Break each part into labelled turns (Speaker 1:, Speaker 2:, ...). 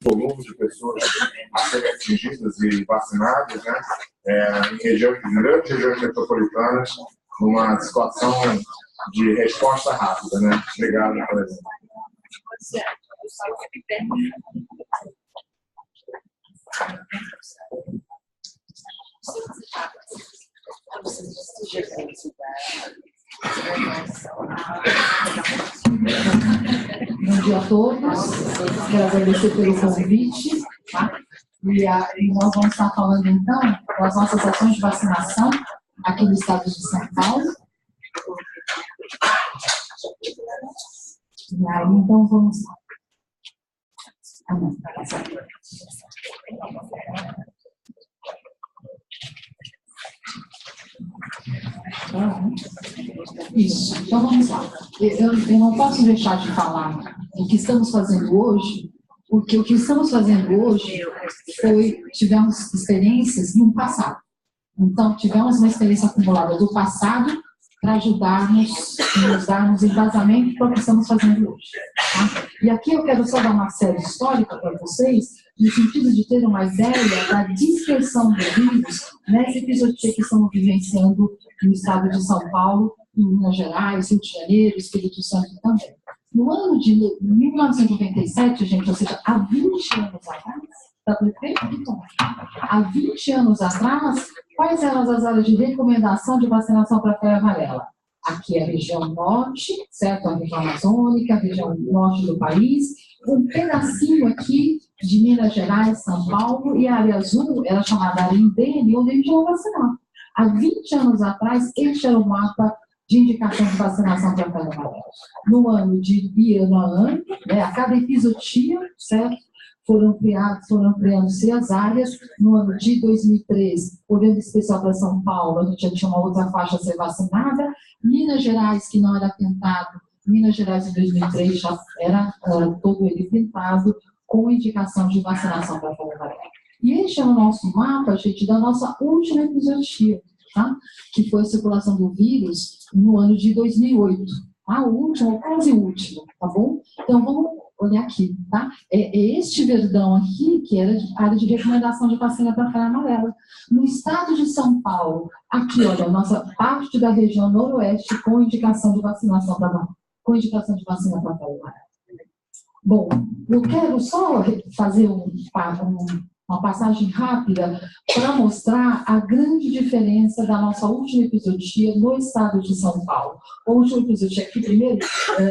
Speaker 1: volume de pessoas a serem atingidas e vacinadas, né? Em grandes regiões metropolitanas, numa situação de resposta rápida, né? Obrigado, por exemplo.
Speaker 2: Bom dia a todos, quero agradecer pelo convite, tá? E nós vamos estar falando então das nossas ações de vacinação aqui no estado de São Paulo. E aí, então, vamos lá. Isso, então vamos lá. Eu não posso deixar de falar o que estamos fazendo hoje, porque o que estamos fazendo hoje tivemos experiências no passado. Então, tivemos uma experiência acumulada do passado para ajudarmos, nos darmos embasamento para o que estamos fazendo hoje. Tá? E aqui eu quero só dar uma série histórica para vocês, no sentido de ter uma ideia da dispersão do vírus nessa episodia que estamos vivenciando no estado de São Paulo, em Minas Gerais, Rio de Janeiro, Espírito Santo também. No ano de 1997, gente, ou seja, há 20 anos atrás, tá perfeito? Há 20 anos atrás, quais eram as áreas de recomendação de vacinação para a febre amarela? Aqui é a região norte, certo? A região amazônica, a região norte do país, um pedacinho aqui de Minas Gerais, São Paulo, e a área azul era chamada área indene, onde a gente ia vacinar. Há 20 anos atrás, este era o mapa de indicação de vacinação para a febre amarela. No ano de ano a ano, né, a cada episodia, certo? Foram criando-se as áreas. No ano de 2013, olhando especial para São Paulo, a gente já tinha uma outra faixa a ser vacinada. Minas Gerais, que não era pintado, Minas Gerais em 2003 já era todo ele pintado, com indicação de vacinação para a febre amarela. E este é o nosso mapa, gente, da nossa última episodia, tá? Que foi a circulação do vírus no ano de 2008. Tá? O último, quase o último, tá bom? Então, vamos olhar aqui, tá? É este verdão aqui, que era a área de recomendação de vacina para a febre amarela. No estado de São Paulo, aqui, olha, a nossa parte da região noroeste com indicação de vacinação para a febre amarela. Bom, eu quero só fazer uma passagem rápida para mostrar a grande diferença da nossa última episodia no estado de São Paulo. A última episodia aqui, primeiro,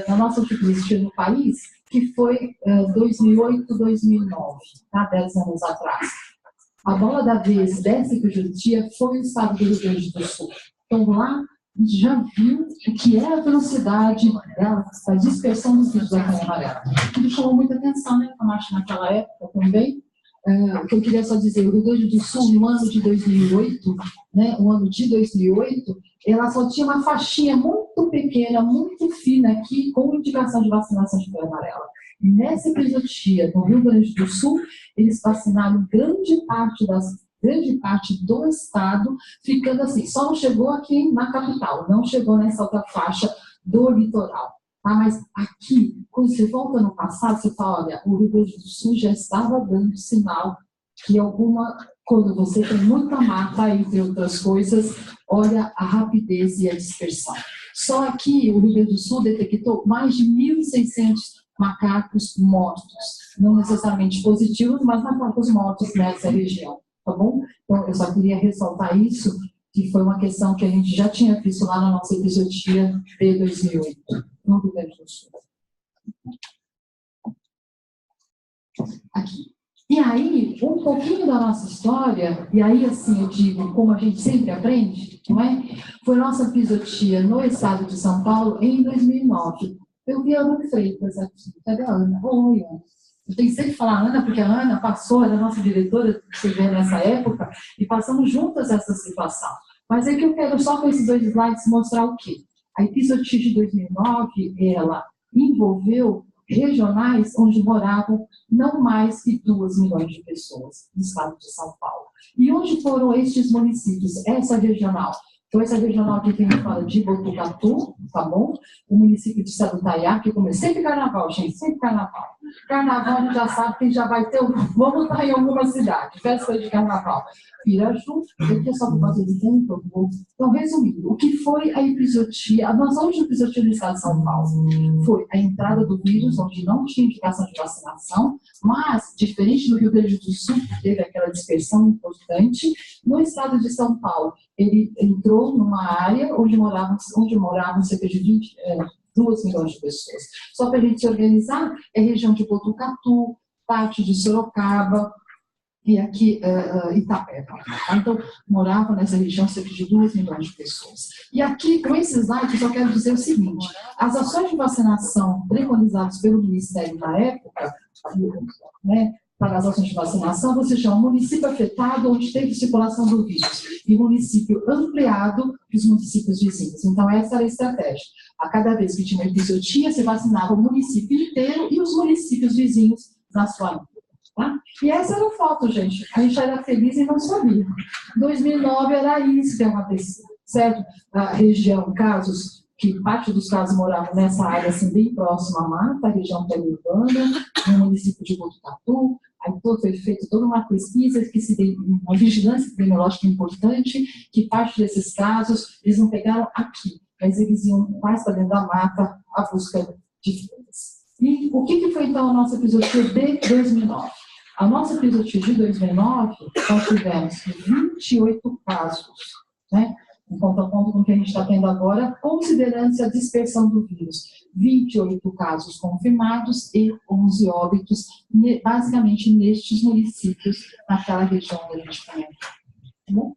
Speaker 2: a nossa última episodia no país, que foi 2008, 2009, tá? 10 anos atrás. A bola da vez dessa episodia foi o estado do Rio Grande do Sul. Então, lá, a gente já viu o que é a velocidade dela, a dispersão dos vírus da febre amarela. Isso chamou muita atenção, né, Camacho, naquela época também. O que eu queria só dizer, o Rio Grande do Sul, no ano de 2008, né, o ano de 2008, ela só tinha uma faixinha muito pequena, muito fina aqui, com indicação de vacinação de febre amarela. E nessa episodia, no Rio Grande do Sul, eles vacinaram grande parte do estado, ficando assim, só não chegou aqui na capital, não chegou nessa outra faixa do litoral. Tá? Mas aqui, quando você volta no passado, você fala, olha, o Rio Grande do Sul já estava dando sinal que quando você tem muita mata, entre outras coisas, olha a rapidez e a dispersão. Só aqui, o Rio Grande do Sul detectou mais de 1.600 macacos mortos, não necessariamente positivos, mas macacos mortos nessa região, tá bom? Então, eu só queria ressaltar isso, que foi uma questão que a gente já tinha visto lá na nossa episodia de 2008, no Rio Grande do Sul. Aqui. E aí, um pouquinho da nossa história, e aí, assim, eu digo, como a gente sempre aprende, não é? Foi nossa episodia no estado de São Paulo em 2009. Eu vi a Ana Freitas aqui. Cadê a Ana? Oi, Ana. Eu tenho sempre que falar Ana, porque a Ana passou, era nossa diretora, você vê nessa época, e passamos juntas essa situação. Mas é que eu quero só com esses 2 slides mostrar o quê? A episodia de 2009, ela envolveu regionais onde moravam não mais que 2 milhões de pessoas no estado de São Paulo. E onde foram estes municípios, essa regional? Então, essa regional aqui que a gente fala de Botucatu, tá bom? O município de Sarutaiá, que começa sempre carnaval, gente, sempre carnaval. Carnaval a gente já sabe que já vai ter, vamos estar em alguma cidade, véspera de carnaval. Piraju, eu que só por causa de tempo. Então, resumindo, o que foi a epizotia, a nossa última epizotia no estado de São Paulo foi a entrada do vírus, onde não tinha indicação de vacinação, mas, diferente do Rio Grande do Sul, que teve aquela dispersão importante, no estado de São Paulo, ele entrou numa área onde moravam cerca de 2 milhões de pessoas. Só para a gente se organizar, é região de Botucatu, parte de Sorocaba, e aqui Itapeva. Então, moravam nessa região cerca de 2 milhões de pessoas. E aqui, com esse slide, eu só quero dizer o seguinte: as ações de vacinação preconizadas pelo Ministério na época, né, para as ações de vacinação, você chama município afetado onde teve circulação do vírus e município ampliado dos municípios vizinhos. Então, essa era a estratégia. A cada vez que tinha uma epizotia, se vacinava o município inteiro e os municípios vizinhos na sua área. Tá? E essa era a foto, gente. A gente era feliz e não sabia. Em 2009 era isso que acontecia, certo? A região, que parte dos casos moravam nessa área assim, bem próxima à mata, a região periurbana, no município de Botucatu. Aí foi feita toda uma pesquisa, uma vigilância epidemiológica importante, que parte desses casos eles não pegaram aqui, mas eles iam mais para dentro da mata à busca de vidas. E o que foi então a nossa epizotia de 2009? A nossa epizotia de 2009, nós tivemos 28 casos, né? Um ponto a ponto com o que a gente está tendo agora, considerando-se a dispersão do vírus. 28 casos confirmados e 11 óbitos, basicamente nestes municípios, naquela região que a gente conhece. Tá bom?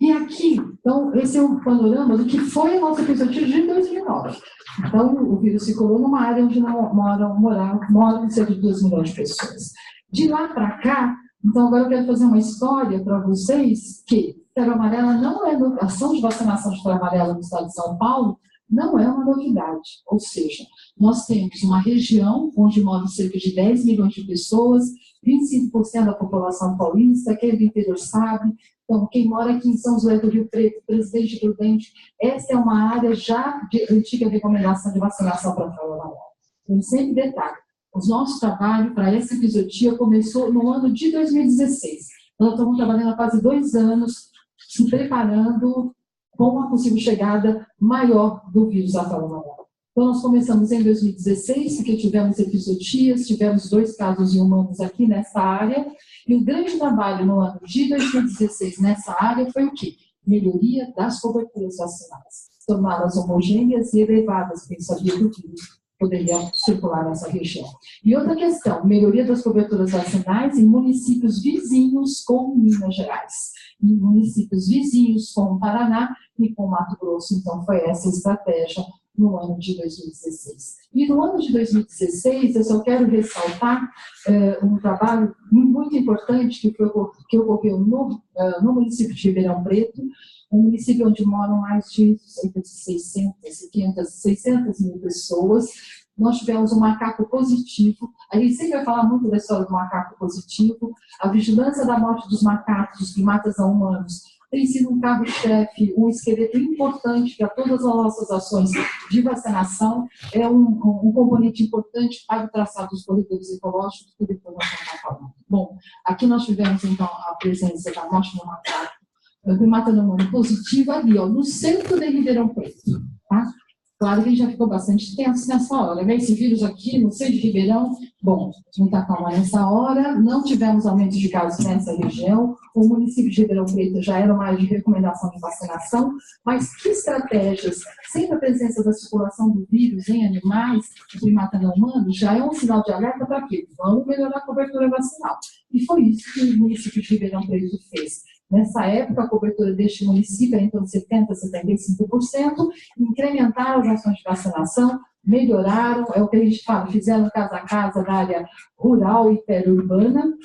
Speaker 2: E aqui, então, esse é o panorama do que foi a nossa epizotia de 2009. Então, o vírus circulou numa área onde moram cerca de 2 milhões de pessoas. De lá para cá, então agora eu quero fazer uma história para vocês que febre amarela não é, a ação de vacinação de febre amarela no estado de São Paulo não é uma novidade. Ou seja, nós temos uma região onde moram cerca de 10 milhões de pessoas, 25% da população paulista, quem é do interior sabe. Então, quem mora aqui em São José do Rio Preto, Presidente Prudente, essa é uma área já de antiga recomendação de vacinação para a febre amarela. Então, sempre detalhe, o nosso trabalho para essa epizotia começou no ano de 2016. Nós estamos trabalhando há quase 2 anos, se preparando com uma possível chegada maior do vírus da febre amarela. Então, nós começamos em 2016, porque tivemos epizotias, tivemos 2 casos em humanos aqui nessa área, e o grande trabalho no ano de 2016 nessa área foi o quê? Melhoria das coberturas vacinais. Torná-las homogêneas e elevadas, porque sabia que o vírus poderia circular nessa região. E outra questão, melhoria das coberturas vacinais em municípios vizinhos com Minas Gerais, em municípios vizinhos com o Paraná e com Mato Grosso. Então, foi essa a estratégia no ano de 2016. E no ano de 2016, eu só quero ressaltar um trabalho muito importante que ocorreu no município de Ribeirão Preto, um município onde moram mais de 600 mil pessoas. Nós tivemos um macaco positivo. A gente sempre vai falar muito da história do macaco positivo. A vigilância da morte dos macacos, dos primatas não humanos, tem sido um carro-chefe, um esqueleto importante para todas as nossas ações de vacinação. É um componente importante para o traçado dos corredores ecológicos, tudo que nós estamos falando. Bom, aqui nós tivemos, então, a presença da morte do macaco, o primata não humano positivo ali, ó, no centro de Ribeirão Preto, tá? Claro que a gente já ficou bastante tenso nessa hora, né? Esse vírus aqui no centro de Ribeirão, bom, muita calma nessa hora, não tivemos aumento de casos nessa região, o município de Ribeirão Preto já era uma área de recomendação de vacinação, mas que estratégias, sem a presença da circulação do vírus em animais, o primata não humano, já é um sinal de alerta para quê? Vamos melhorar a cobertura vacinal. E foi isso que o município de Ribeirão Preto fez. Nessa época, a cobertura deste município era em torno de 70% a 75%, incrementaram as ações de vacinação, melhoraram, é o que a gente fala, fizeram casa a casa na área rural e periurbana,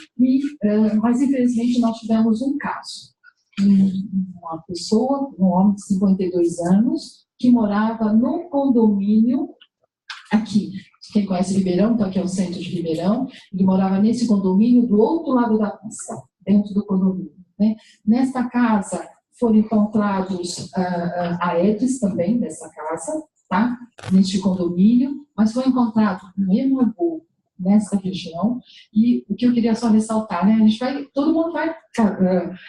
Speaker 2: mas infelizmente nós tivemos um caso. Uma pessoa, um homem de 52 anos, que morava no condomínio aqui. Quem conhece Ribeirão, então aqui é o centro de Ribeirão, ele morava nesse condomínio do outro lado da pista, dentro do condomínio. Né? Nesta casa foram encontrados aedes também nessa casa, tá? Neste condomínio, mas foi encontrado um hemoglobina nessa região. E o que eu queria só ressaltar, né? Todo mundo vai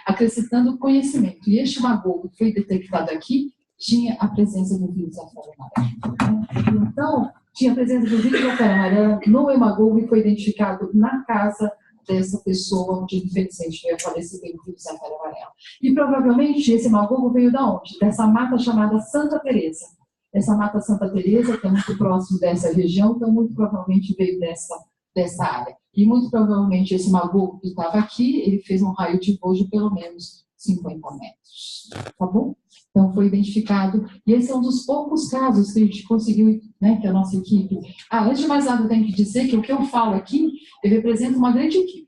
Speaker 2: acrescentando conhecimento. E este hemoglobina que foi detectado aqui tinha a presença do vírus afora amarelo. Então, tinha a presença do vírus afora amarelo no hemoglobina que foi identificado na casa dessa pessoa onde infelizmente veio a falecer pelo vírus afora amarelo. E provavelmente esse hemoglobina veio da onde? Dessa mata chamada Santa Teresa. Essa mata Santa Teresa, que é muito próximo dessa região, então muito provavelmente veio dessa área. E muito provavelmente esse hemoglobina que estava aqui, ele fez um raio de voo de pelo menos 50 metros. Tá bom? Então, foi identificado, e esse é um dos poucos casos que a gente conseguiu, né, que a nossa equipe... antes de mais nada, eu tenho que dizer que o que eu falo aqui, eu represento uma grande equipe,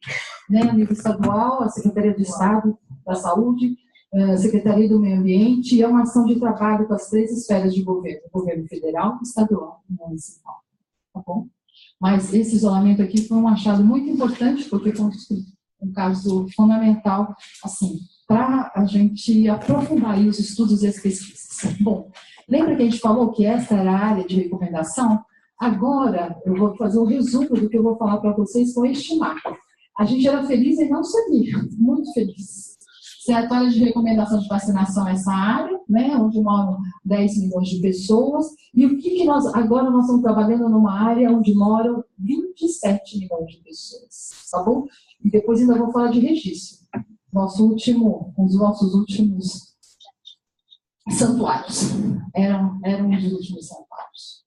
Speaker 2: né, a nível estadual, a Secretaria do Estado da Saúde, a Secretaria do Meio Ambiente, e é uma ação de trabalho com as 3 esferas de governo, o governo federal, estadual e municipal, tá bom? Mas esse isolamento aqui foi um achado muito importante, porque foi um caso fundamental, assim, para a gente aprofundar aí os estudos e as pesquisas. Bom, lembra que a gente falou que essa era a área de recomendação? Agora, eu vou fazer um resumo do que eu vou falar para vocês com este mapa. A gente era feliz em não sabia, muito feliz. Certo? A área de recomendação de vacinação é essa área, né, onde moram 10 milhões de pessoas. E o que agora nós estamos trabalhando numa área onde moram 27 milhões de pessoas, tá bom? E depois ainda vou falar de registro. Os nossos últimos santuários. Eram os últimos santuários.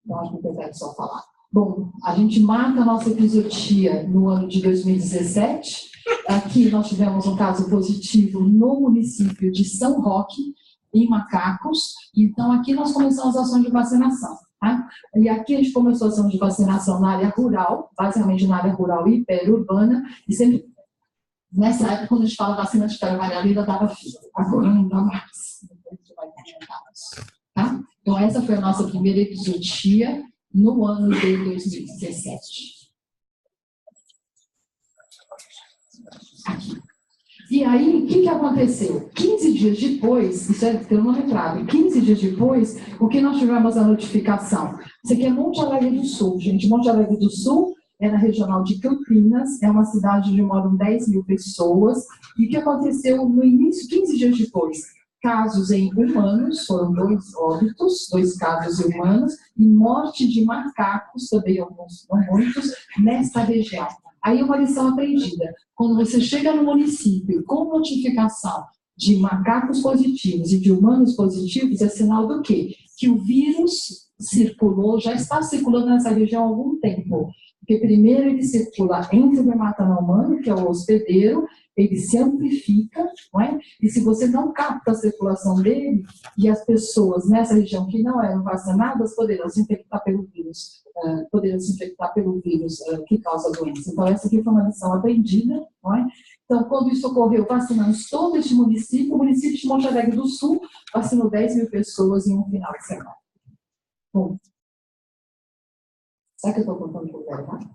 Speaker 2: Então, acho que eu quero só falar. Bom, a gente marca a nossa epizotia no ano de 2017. Aqui nós tivemos um caso positivo no município de São Roque, em macacos. Então, aqui nós começamos a ação de vacinação. Tá? E aqui a gente começou a ação de vacinação na área rural, basicamente na área rural e periurbana, e sempre... Nessa época, quando a gente fala vacina de febre amarela, ainda dava fila. Agora não dá mais. A gente vai comentar isso. Tá? Então, essa foi a nossa primeira epizotia no ano de 2017. Aqui. E aí, o que aconteceu? 15 dias depois, isso é cronometrado, 15 dias depois, o que nós tivemos a notificação? Isso aqui é Monte Alegre do Sul, gente. Monte Alegre do Sul é na regional de Campinas, é uma cidade onde moram 10 mil pessoas. E o que aconteceu no início, 15 dias depois? Casos em humanos, foram 2 óbitos, 2 casos em humanos, e morte de macacos, também alguns, não muitos, nesta região. Aí uma lição aprendida, quando você chega no município com notificação de macacos positivos e de humanos positivos, é sinal do quê? Que o vírus circulou, já está circulando nessa região há algum tempo. Porque primeiro ele circula entre o dermatoma humano, que é o hospedeiro, ele se amplifica, não é? E se você não capta a circulação dele, e as pessoas nessa região que não eram vacinadas poderão se infectar pelo vírus, que causa a doença. Então essa aqui foi uma lição aprendida, não é? Então quando isso ocorreu, vacinamos todo este município, o município de Monte Alegre do Sul vacinou 10 mil pessoas em um final de semana. Bom. Será que eu estou contando por verdade?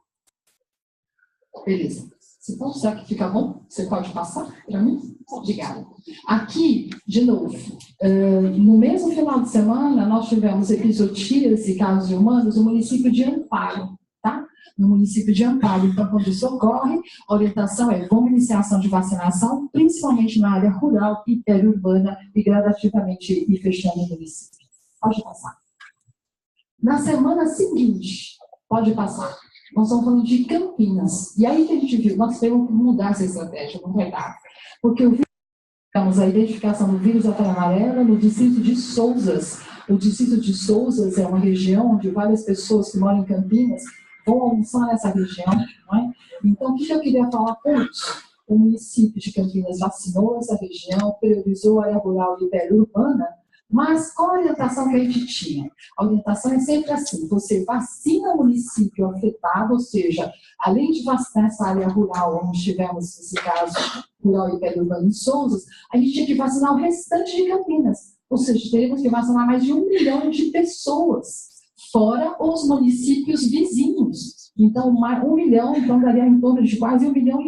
Speaker 2: Beleza. Então, será que fica bom? Você pode passar para mim? Obrigada. Aqui, de novo, no mesmo final de semana, nós tivemos epizotias e casos humanos no município de Amparo, tá? No município de Amparo. Então, quando isso ocorre, a orientação é vamos iniciar a ação de vacinação, principalmente na área rural e periurbana, e gradativamente ir fechando o município. Pode passar. Na semana seguinte, pode passar. Nós estamos falando de Campinas. E aí que a gente viu, nós temos que mudar essa estratégia, não vai dar. Porque temos a identificação do vírus da febre amarela no distrito de Sousas. O distrito de Sousas é uma região onde várias pessoas que moram em Campinas vão almoçar nessa região. Não é? Então, o que eu queria falar com isso? O município de Campinas vacinou essa região, priorizou a área rural e periurbana. Mas qual a orientação que a gente tinha? A orientação é sempre assim, você vacina o município afetado, ou seja, além de vacinar essa área rural, onde tivemos esse caso rural e periurbano em Sousas, a gente tinha que vacinar o restante de Campinas, ou seja, teríamos que vacinar mais de 1 milhão de pessoas, fora os municípios vizinhos. Então, 1 milhão, então daria em torno de quase 1,5 milhão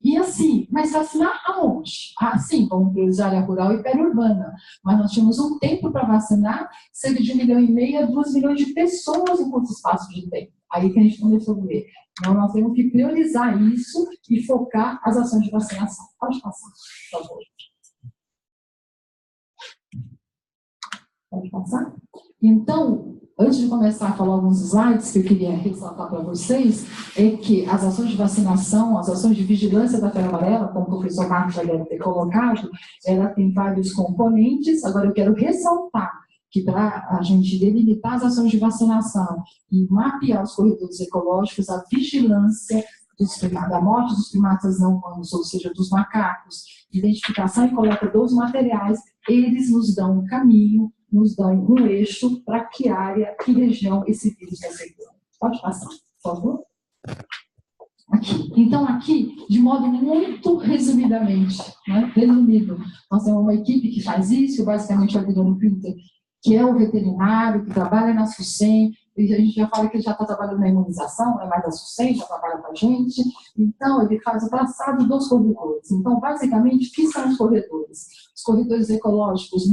Speaker 2: E assim, mas vacinar aonde? Sim, vamos priorizar área rural e periurbana, mas nós tínhamos um tempo para vacinar cerca de 1,5 milhão a 2 milhões de pessoas em curto espaço de tempo. Aí que a gente começou a ver. Então, nós temos que priorizar isso e focar as ações de vacinação. Pode passar, por favor. Pode passar? Então, antes de começar a falar alguns slides que eu queria ressaltar para vocês, é que as ações de vacinação, as ações de vigilância da febre amarela, como o professor Marcos já deve ter colocado, ela tem vários componentes. Agora, eu quero ressaltar que para a gente delimitar as ações de vacinação e mapear os corredores ecológicos, a vigilância da morte dos primatas não humanos, ou seja, dos macacos, identificação e coleta dos materiais, eles nos dão um caminho, nos dão um eixo para que área, que região esse vírus está circulando. Pode passar, por favor? Aqui. Então, aqui, de modo muito resumidamente, né? Resumido, nós temos uma equipe que faz isso, basicamente é o Guilherme Pinter, que é o veterinário, que trabalha na SUSEM, e a gente já fala que ele já está trabalhando na imunização, não é mais da SUSEM, já trabalha com a gente. Então, ele faz o traçado dos corredores. Então, basicamente, o que são os corredores? Os corredores ecológicos, de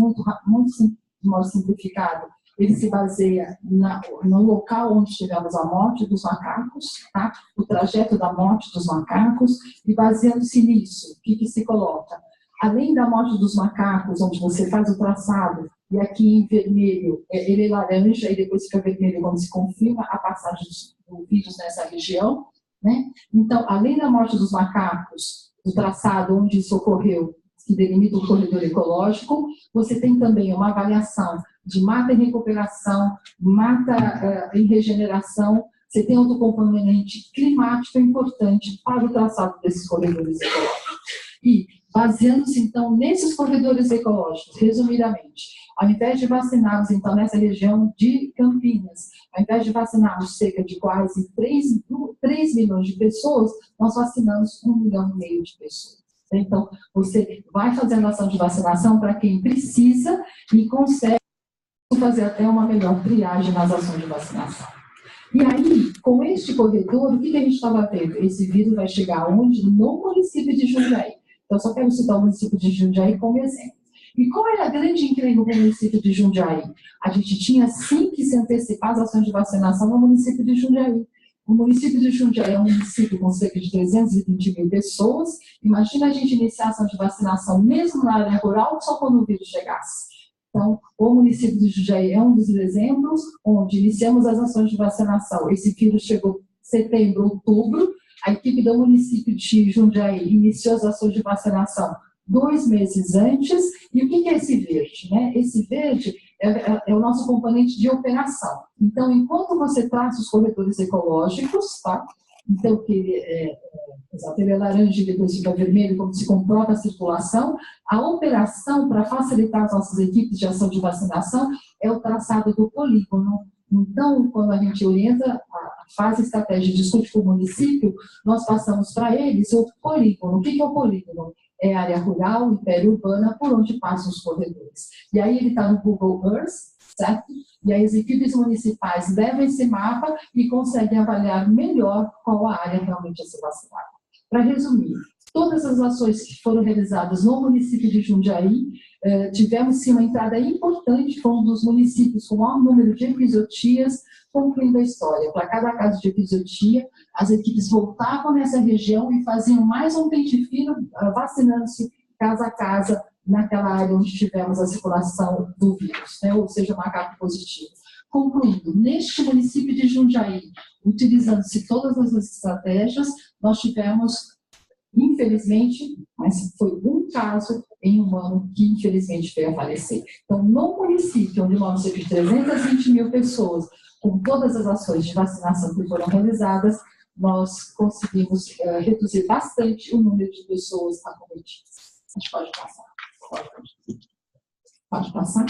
Speaker 2: modo simplificado, ele se baseia no local onde tivemos a morte dos macacos, tá? O trajeto da morte dos macacos, e baseando-se nisso, o que se coloca? Além da morte dos macacos, onde você faz o traçado, e aqui em vermelho, ele é laranja, e depois fica vermelho quando se confirma a passagem do vírus nessa região, né? Então, além da morte dos macacos, do traçado onde isso ocorreu, que delimita o corredor ecológico, você tem também uma avaliação de mata em recuperação, mata em regeneração, você tem outro componente climático importante para o traçado desses corredores ecológicos. E, baseando-se, então, nesses corredores ecológicos, resumidamente, ao invés de vacinarmos, então, nessa região de Campinas, ao invés de vacinarmos cerca de quase 3 milhões de pessoas, nós vacinamos 1,5 milhão de pessoas. Então, você vai fazendo ação de vacinação para quem precisa e consegue fazer até uma melhor triagem nas ações de vacinação. E aí, com este corredor, o que a gente estava vendo? Esse vírus vai chegar onde? No município de Jundiaí. Então, só quero citar o município de Jundiaí como exemplo. E qual era a grande encrenca do município de Jundiaí? A gente tinha sim que se antecipar as ações de vacinação no município de Jundiaí. O município de Jundiaí é um município com cerca de 320 mil pessoas. Imagina a gente iniciar a ação de vacinação mesmo na área rural, só quando o vírus chegasse. Então, o município de Jundiaí é um dos exemplos onde iniciamos as ações de vacinação. Esse vírus chegou em setembro, outubro. A equipe do município de Jundiaí iniciou as ações de vacinação 2 meses antes. E o que é esse verde? Né? Esse verde é o nosso componente de operação. Então, enquanto você traça os corredores ecológicos, tá? Então, ele é laranja e depois fica vermelho, como se comprova a circulação, a operação, para facilitar as nossas equipes de ação de vacinação, é o traçado do polígono. Então, quando a gente orienta a fase estratégia e discute com o município, nós passamos para eles o polígono. O que é o polígono? É área rural e periurbana por onde passam os corredores. E aí ele está no Google Earth, certo? E aí as equipes municipais levam esse mapa e conseguem avaliar melhor qual a área realmente a ser vacinada. Para resumir, todas as ações que foram realizadas no município de Jundiaí, tivemos sim uma entrada importante, foi um dos municípios com o maior número de epizotias, concluindo a história. Para cada caso de epizotia, as equipes voltavam nessa região e faziam mais um pente fino, vacinando-se casa a casa, naquela área onde tivemos a circulação do vírus, né? Ou seja, o macaco positivo. Concluindo, neste município de Jundiaí, utilizando-se todas as estratégias, nós tivemos, infelizmente, mas foi um caso em um ano que infelizmente veio a falecer. Então, no município, onde nós temos 320 mil pessoas, com todas as ações de vacinação que foram realizadas, nós conseguimos reduzir bastante o número de pessoas acometidas. A gente pode passar. Pode passar?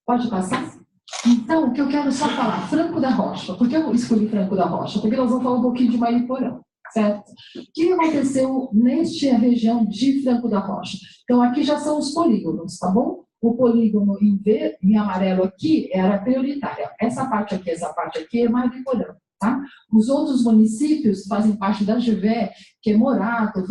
Speaker 2: Pode passar? Então, o que eu quero só falar, Franco da Rocha. Por que eu escolhi Franco da Rocha? Porque nós vamos falar um pouquinho de Mariporã, certo? O que aconteceu nesta região de Franco da Rocha? Então, aqui já são os polígonos, tá bom? O polígono em amarelo aqui era prioritária. Essa parte aqui é Mariporã, Tá? Os outros municípios fazem parte da GVE, que é Morato,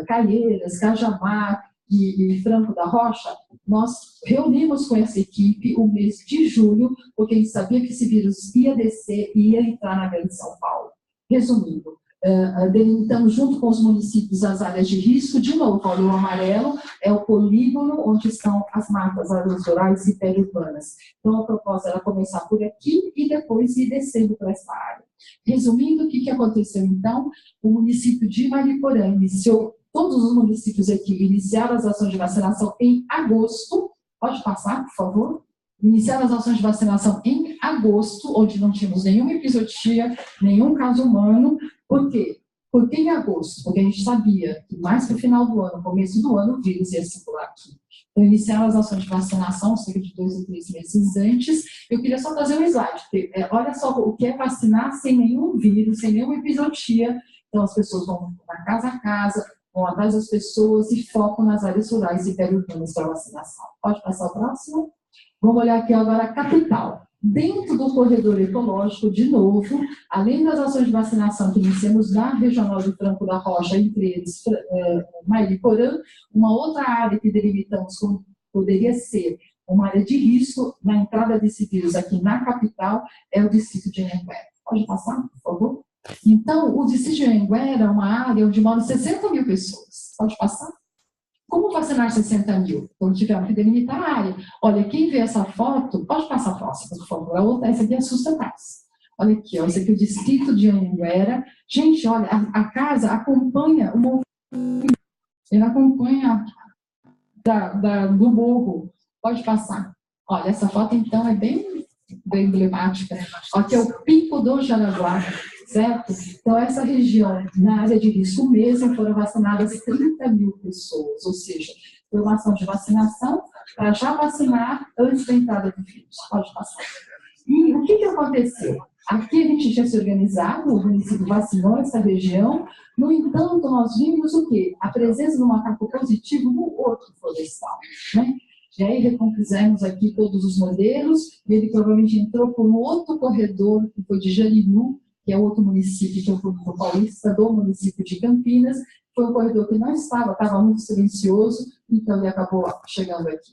Speaker 2: Caieiras, Cajamar e Franco da Rocha. Nós reunimos com essa equipe o mês de julho, porque a gente sabia que esse vírus ia descer e ia entrar na Grande São Paulo. Resumindo, delimitamos junto com os municípios as áreas de risco. De novo, olha, o amarelo é o polígono onde estão as matas, áreas rurais e periurbanas. Então, a proposta era começar por aqui e depois ir descendo para essa área. Resumindo, o que aconteceu então? O município de Mariporã iniciou, todos os municípios aqui iniciaram as ações de vacinação em agosto. Pode passar, por favor? Iniciaram as ações de vacinação em agosto, onde não tínhamos nenhuma epizotia, nenhum caso humano. Por quê? Por que em agosto? Porque a gente sabia que mais para o final do ano, começo do ano, o vírus ia circular aqui. Então, iniciaram as ações de vacinação cerca de 2 ou 3 meses antes. Eu queria só fazer um slide. Olha só o que é vacinar sem nenhum vírus, sem nenhuma epizotia. Então, as pessoas vão da casa a casa, vão atrás das pessoas e focam nas áreas rurais e periurbanas para vacinação. Pode passar o próximo? Vamos olhar aqui agora a capital. Dentro do corredor ecológico, de novo, além das ações de vacinação que iniciamos na Regional de Franco da Rocha, entre eles Mariporã, uma outra área que delimitamos como poderia ser uma área de risco na entrada desse vírus aqui na capital é o distrito de Anhanguera. Pode passar, por favor? Então, o distrito de Anhanguera é uma área onde moram 60 mil pessoas. Pode passar? Como vacinar 60 mil? Então, tivemos que delimitar a área. Olha, quem vê essa foto, pode passar a próxima, por favor. A outra, essa aqui assusta mais. Olha aqui, ó, esse aqui é o distrito de Anhanguera. Gente, olha, a casa acompanha o movimento. Ele acompanha do morro. Pode passar. Olha, essa foto, então, é bem emblemática. Aqui é o Pico do Jaraguá. Certo? Então, essa região, na área de risco mesmo, foram vacinadas 30 mil pessoas, ou seja, foi uma ação de vacinação para já vacinar antes da entrada do vírus. Pode passar. E o que aconteceu? Aqui a gente tinha se organizado, o município vacinou essa região, no entanto, nós vimos o quê? A presença do macaco positivo no horto florestal, né? E aí recompusemos aqui todos os modelos, e ele provavelmente entrou por um outro corredor, que foi de Jarimu, que é outro município, que é o Público Paulista, do município de Campinas. Foi um corredor que não estava muito silencioso, então ele acabou chegando aqui.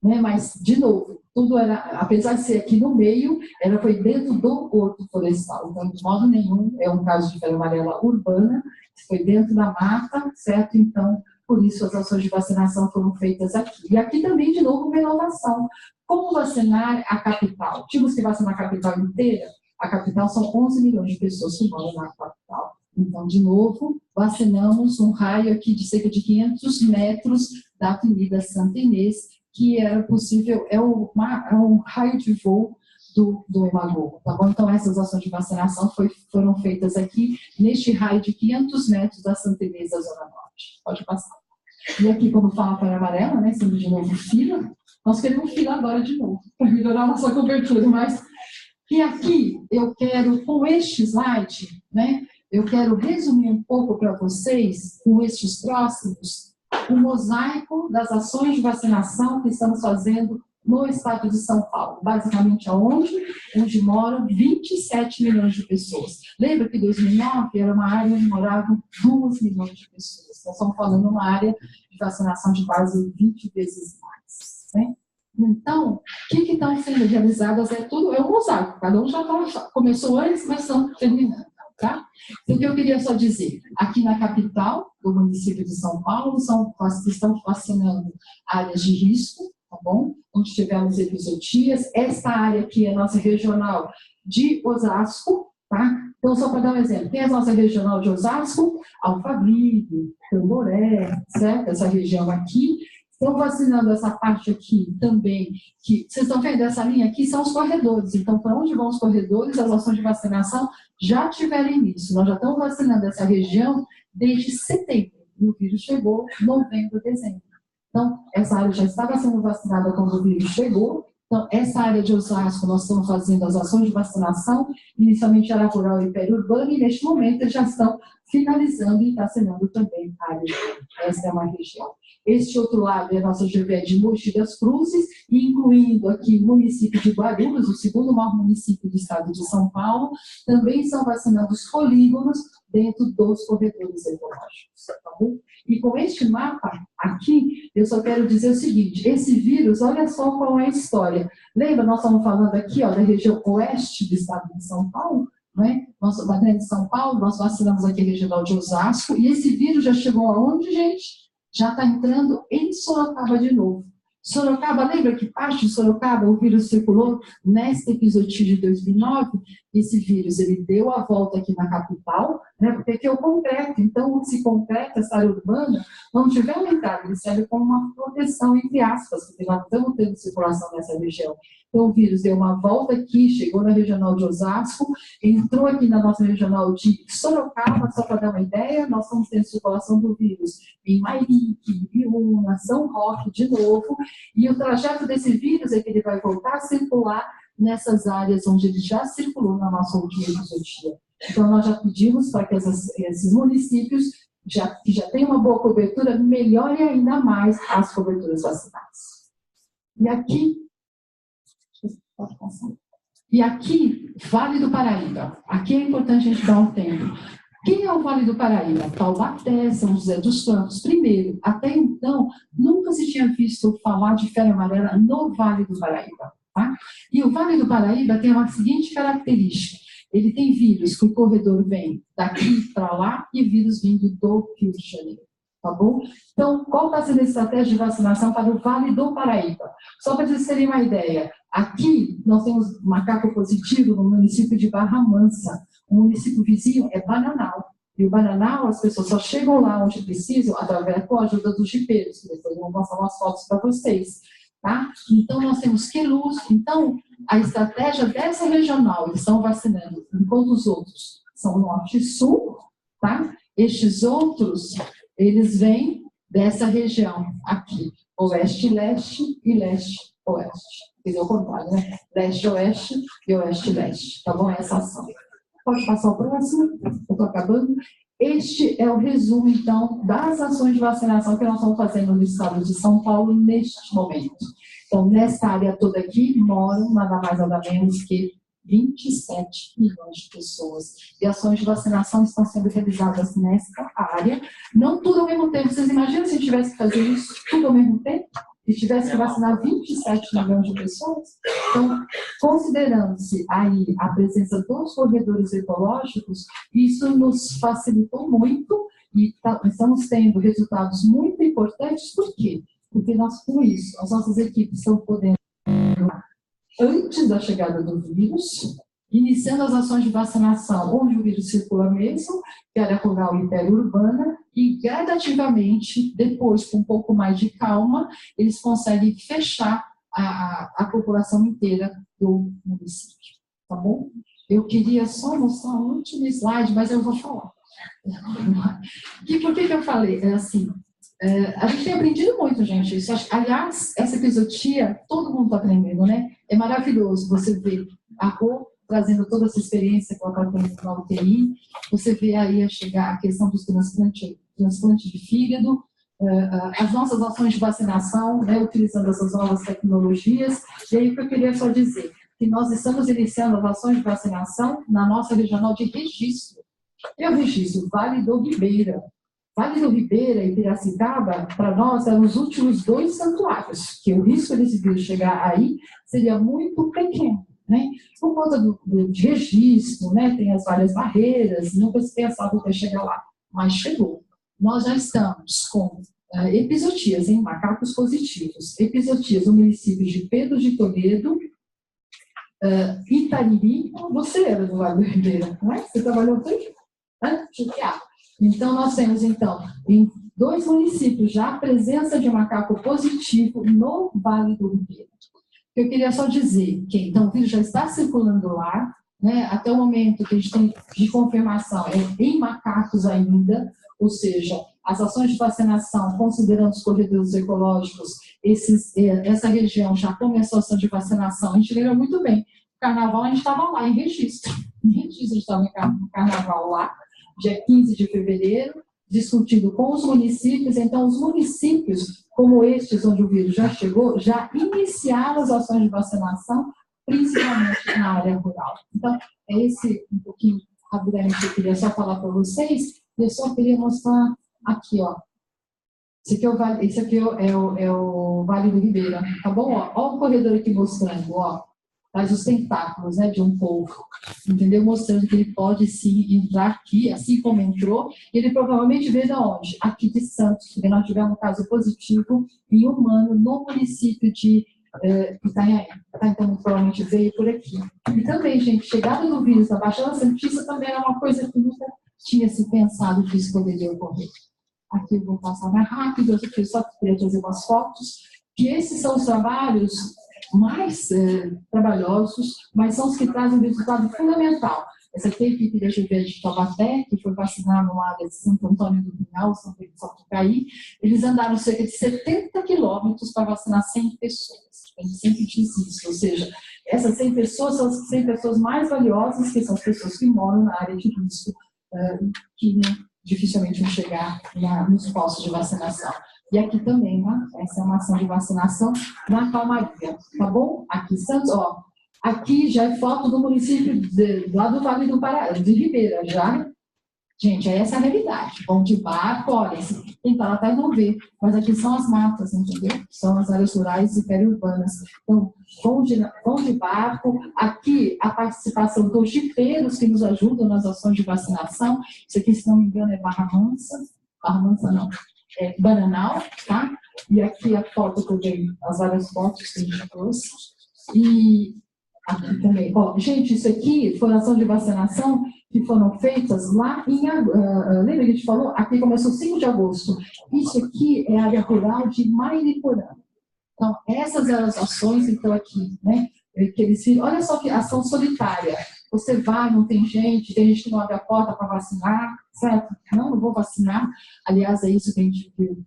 Speaker 2: Né? Mas, de novo, tudo era, apesar de ser aqui no meio, foi dentro do horto florestal. Então, de modo nenhum, é um caso de febre amarela urbana, foi dentro da mata, certo? Então, por isso as ações de vacinação foram feitas aqui. E aqui também, de novo, uma inovação. Como vacinar a capital? Tínhamos que vacinar a capital inteira? A capital são 11 milhões de pessoas que moram na capital. Então, de novo, vacinamos um raio aqui de cerca de 500 metros da Avenida Santa Inês, que era possível, é um raio de voo do Emagô, tá bom? Então, essas ações de vacinação foram feitas aqui, neste raio de 500 metros da Santa Inês da Zona Norte. Pode passar. E aqui, como fala para a amarela, né, sendo de novo fila, nós queremos fila agora de novo, para melhorar a nossa cobertura, mas... E aqui eu quero, com este slide, né, eu quero resumir um pouco para vocês, com estes próximos, o mosaico das ações de vacinação que estamos fazendo no estado de São Paulo. Basicamente, aonde? Onde moram 27 milhões de pessoas. Lembra que em 2009 era uma área onde moravam 2 milhões de pessoas. Nós estamos falando de uma área de vacinação de quase 20 vezes mais, né? Então, o que estão sendo realizadas é um mosaico, cada um já começou antes, mas estão terminando, tá? Então, o que eu queria só dizer, aqui na capital do município de São Paulo, estão vacinando áreas de risco, tá bom? Onde tivemos epizotias, esta área aqui é a nossa regional de Osasco, tá? Então, só para dar um exemplo, tem a nossa regional de Osasco, Alphaville, Tamboré, certo? Essa região aqui. Estão vacinando essa parte aqui também, que vocês estão vendo essa linha aqui, são os corredores. Então, para onde vão os corredores, as ações de vacinação já tiveram início. Nós já estamos vacinando essa região desde setembro, e o vírus chegou em novembro, dezembro. Então, essa área já estava sendo vacinada quando o vírus chegou. Então, essa área de Osasco, nós estamos fazendo as ações de vacinação, inicialmente área rural e periurbana, e neste momento eles já estão finalizando e vacinando também a área de essa é uma região. Este outro lado é a nossa GVE de Mogi das Cruzes, incluindo aqui o município de Guarulhos, o segundo maior município do estado de São Paulo, também são vacinados polígonos dentro dos corredores ecológicos. Tá bom? E com este mapa aqui, eu só quero dizer o seguinte, esse vírus, olha só qual é a história. Lembra, nós estamos falando aqui ó, da região oeste do estado de São Paulo, né? Da grande São Paulo, nós vacinamos aqui a regional de Osasco, e esse vírus já chegou aonde, gente? Já está entrando em Sorocaba de novo. Sorocaba, lembra que parte de Sorocaba o vírus circulou nesta episódio de 2009? Esse vírus, ele deu a volta aqui na capital, né, porque aqui é o concreto, então se concreta essa área urbana, não tiver aumentado, ele serve como uma proteção, entre aspas, porque nós estamos tendo circulação nessa região. Então o vírus deu uma volta aqui, chegou na regional de Osasco, entrou aqui na nossa regional de Sorocaba, só para dar uma ideia, nós estamos tendo circulação do vírus em Mairique, Ibiúna, São Roque, de novo, e o trajeto desse vírus é que ele vai voltar a circular nessas áreas onde ele já circulou na nossa última episódia. Então, nós já pedimos para que esses municípios, que já têm uma boa cobertura, melhorem ainda mais as coberturas vacinais. E aqui, Vale do Paraíba. Aqui é importante a gente dar um tempo. Quem é o Vale do Paraíba? Taubaté, São José dos Campos. Primeiro, até então, nunca se tinha visto falar de febre amarela no Vale do Paraíba. Tá? E o Vale do Paraíba tem uma seguinte característica. Ele tem vírus que o corredor vem daqui para lá e vírus vindo do Rio de Janeiro. Tá bom? Então, qual está sendo a estratégia de vacinação para o Vale do Paraíba? Só para vocês terem uma ideia, aqui nós temos macaco positivo no município de Barra Mansa. O município vizinho é Bananal. E o Bananal, as pessoas só chegam lá onde precisam através da ajuda dos jipeiros, que depois eu vou mostrar umas fotos para vocês. Tá? Então, nós temos Queluz. Então, a estratégia dessa regional, eles estão vacinando, enquanto os outros são norte e sul, tá? Estes outros, eles vêm dessa região aqui, oeste-leste e leste-oeste. Quer dizer, o contrário, né? Leste-oeste e oeste-leste. Tá bom? Essa ação. Pode passar o próximo? Eu estou acabando. Este é o resumo, então, das ações de vacinação que nós estamos fazendo no estado de São Paulo neste momento. Então, nessa área toda aqui, moram nada mais nada menos que 27 milhões de pessoas. E ações de vacinação estão sendo realizadas nesta área. Não tudo ao mesmo tempo. Vocês imaginam se a gente tivesse que fazer isso tudo ao mesmo tempo? E tivesse que vacinar 27 milhões de pessoas? Então, considerando-se aí a presença dos corredores ecológicos, isso nos facilitou muito e estamos tendo resultados muito importantes. Por quê? Porque nós, com isso, as nossas equipes estão podendo, antes da chegada do vírus, iniciando as ações de vacinação onde o vírus circula mesmo, que é a área rural e periurbana, e gradativamente, depois, com um pouco mais de calma, eles conseguem fechar a população inteira do município. Tá bom? Eu queria só mostrar um último slide, mas eu vou falar. E por que eu falei? É assim, a gente tem aprendido muito, gente. Isso, aliás, essa episodia, todo mundo está aprendendo, né? É maravilhoso você ver a Rô trazendo toda essa experiência com a tratamento na UTI. Você vê aí a questão dos transplantes de fígado, as nossas ações de vacinação, né, utilizando essas novas tecnologias. E aí o que eu queria só dizer, que nós estamos iniciando as ações de vacinação na nossa regional de registro. Eu registro Vale do Ribeira. Vale do Ribeira e Piracicaba, para nós, eram os últimos 2 santuários, que o risco desse vírus chegar aí seria muito pequeno. Né? Por conta de registro, né? Tem as várias barreiras, nunca se pensava até chegar lá, mas chegou. Nós já estamos com epizootias em macacos positivos, epizootias no município de Pedro de Toledo, Itariri. Você era do Vale do Ribeira, não é? Você trabalhou tanto? Então, nós temos, então, em 2 municípios já a presença de macaco positivo no Vale do Ribeira. Eu queria só dizer que, então, o vírus já está circulando lá, né, até o momento que a gente tem de confirmação é em macacos ainda, ou seja, as ações de vacinação, considerando os corredores ecológicos, essa região já começou a ação de vacinação, a gente lembra muito bem, o carnaval a gente estava lá em registro, a gente estava no carnaval lá, dia 15 de fevereiro, discutido com os municípios. Então, os municípios, como estes onde o vírus já chegou, já iniciaram as ações de vacinação, principalmente na área rural. Então, é esse um pouquinho, rapidamente, eu queria só falar para vocês, e eu só queria mostrar aqui, ó. Esse aqui é o Vale do Ribeira, tá bom? Ó o corredor aqui mostrando, ó, faz os tentáculos, né, de um polvo, entendeu? Mostrando que ele pode sim entrar aqui, assim como entrou, e ele provavelmente veio de onde? Aqui de Santos, porque nós tivemos um caso positivo em humano no município de Itanhaém, tá? Então provavelmente veio por aqui. E também, gente, chegada do vírus na Baixada Santista também era uma coisa que nunca tinha se pensado que isso poderia ocorrer. Aqui eu vou passar mais rápido, eu só queria trazer umas fotos, que esses são os trabalhos mais trabalhosos, mas são os que trazem um resultado fundamental. Essa aqui é a equipe da GV de Taubaté, que foi vacinar no área de Santo Antônio do Pinhal, São Pedro de Sapucaí. Eles andaram cerca de 70 quilômetros para vacinar 100 pessoas. A gente sempre diz isso, ou seja, essas 100 pessoas são as 100 pessoas mais valiosas, que são as pessoas que moram na área de risco, que dificilmente vão chegar nos postos de vacinação. E aqui também, né? Essa é uma ação de vacinação na calmaria, tá bom? Aqui, Santos, ó. Aqui já é foto do município lá do Vale do Pará, de Ribeira, já. Gente, essa é a realidade. Vão de barco, olha, quem está lá até não vê, mas aqui são as matas, entendeu? São as áreas rurais e periurbanas. Então, vão de barco. Aqui, a participação dos jipeiros que nos ajudam nas ações de vacinação. Isso aqui, se não me engano, é Barra Mansa não, é Bananal, tá? E aqui a foto que eu dei, as várias fotos que a gente trouxe. E aqui também. Bom, gente, isso aqui foi ação de vacinação que foram feitas lá em... lembra que a gente falou? Aqui começou 5 de agosto. Isso aqui é a área rural de Mariporã. Então, essas eram as ações, então, aqui, né? Que eles viram. Olha só que ação solitária. Você vai, não tem gente que não abre a porta para vacinar, certo? Não vou vacinar. Aliás, é isso que a gente viu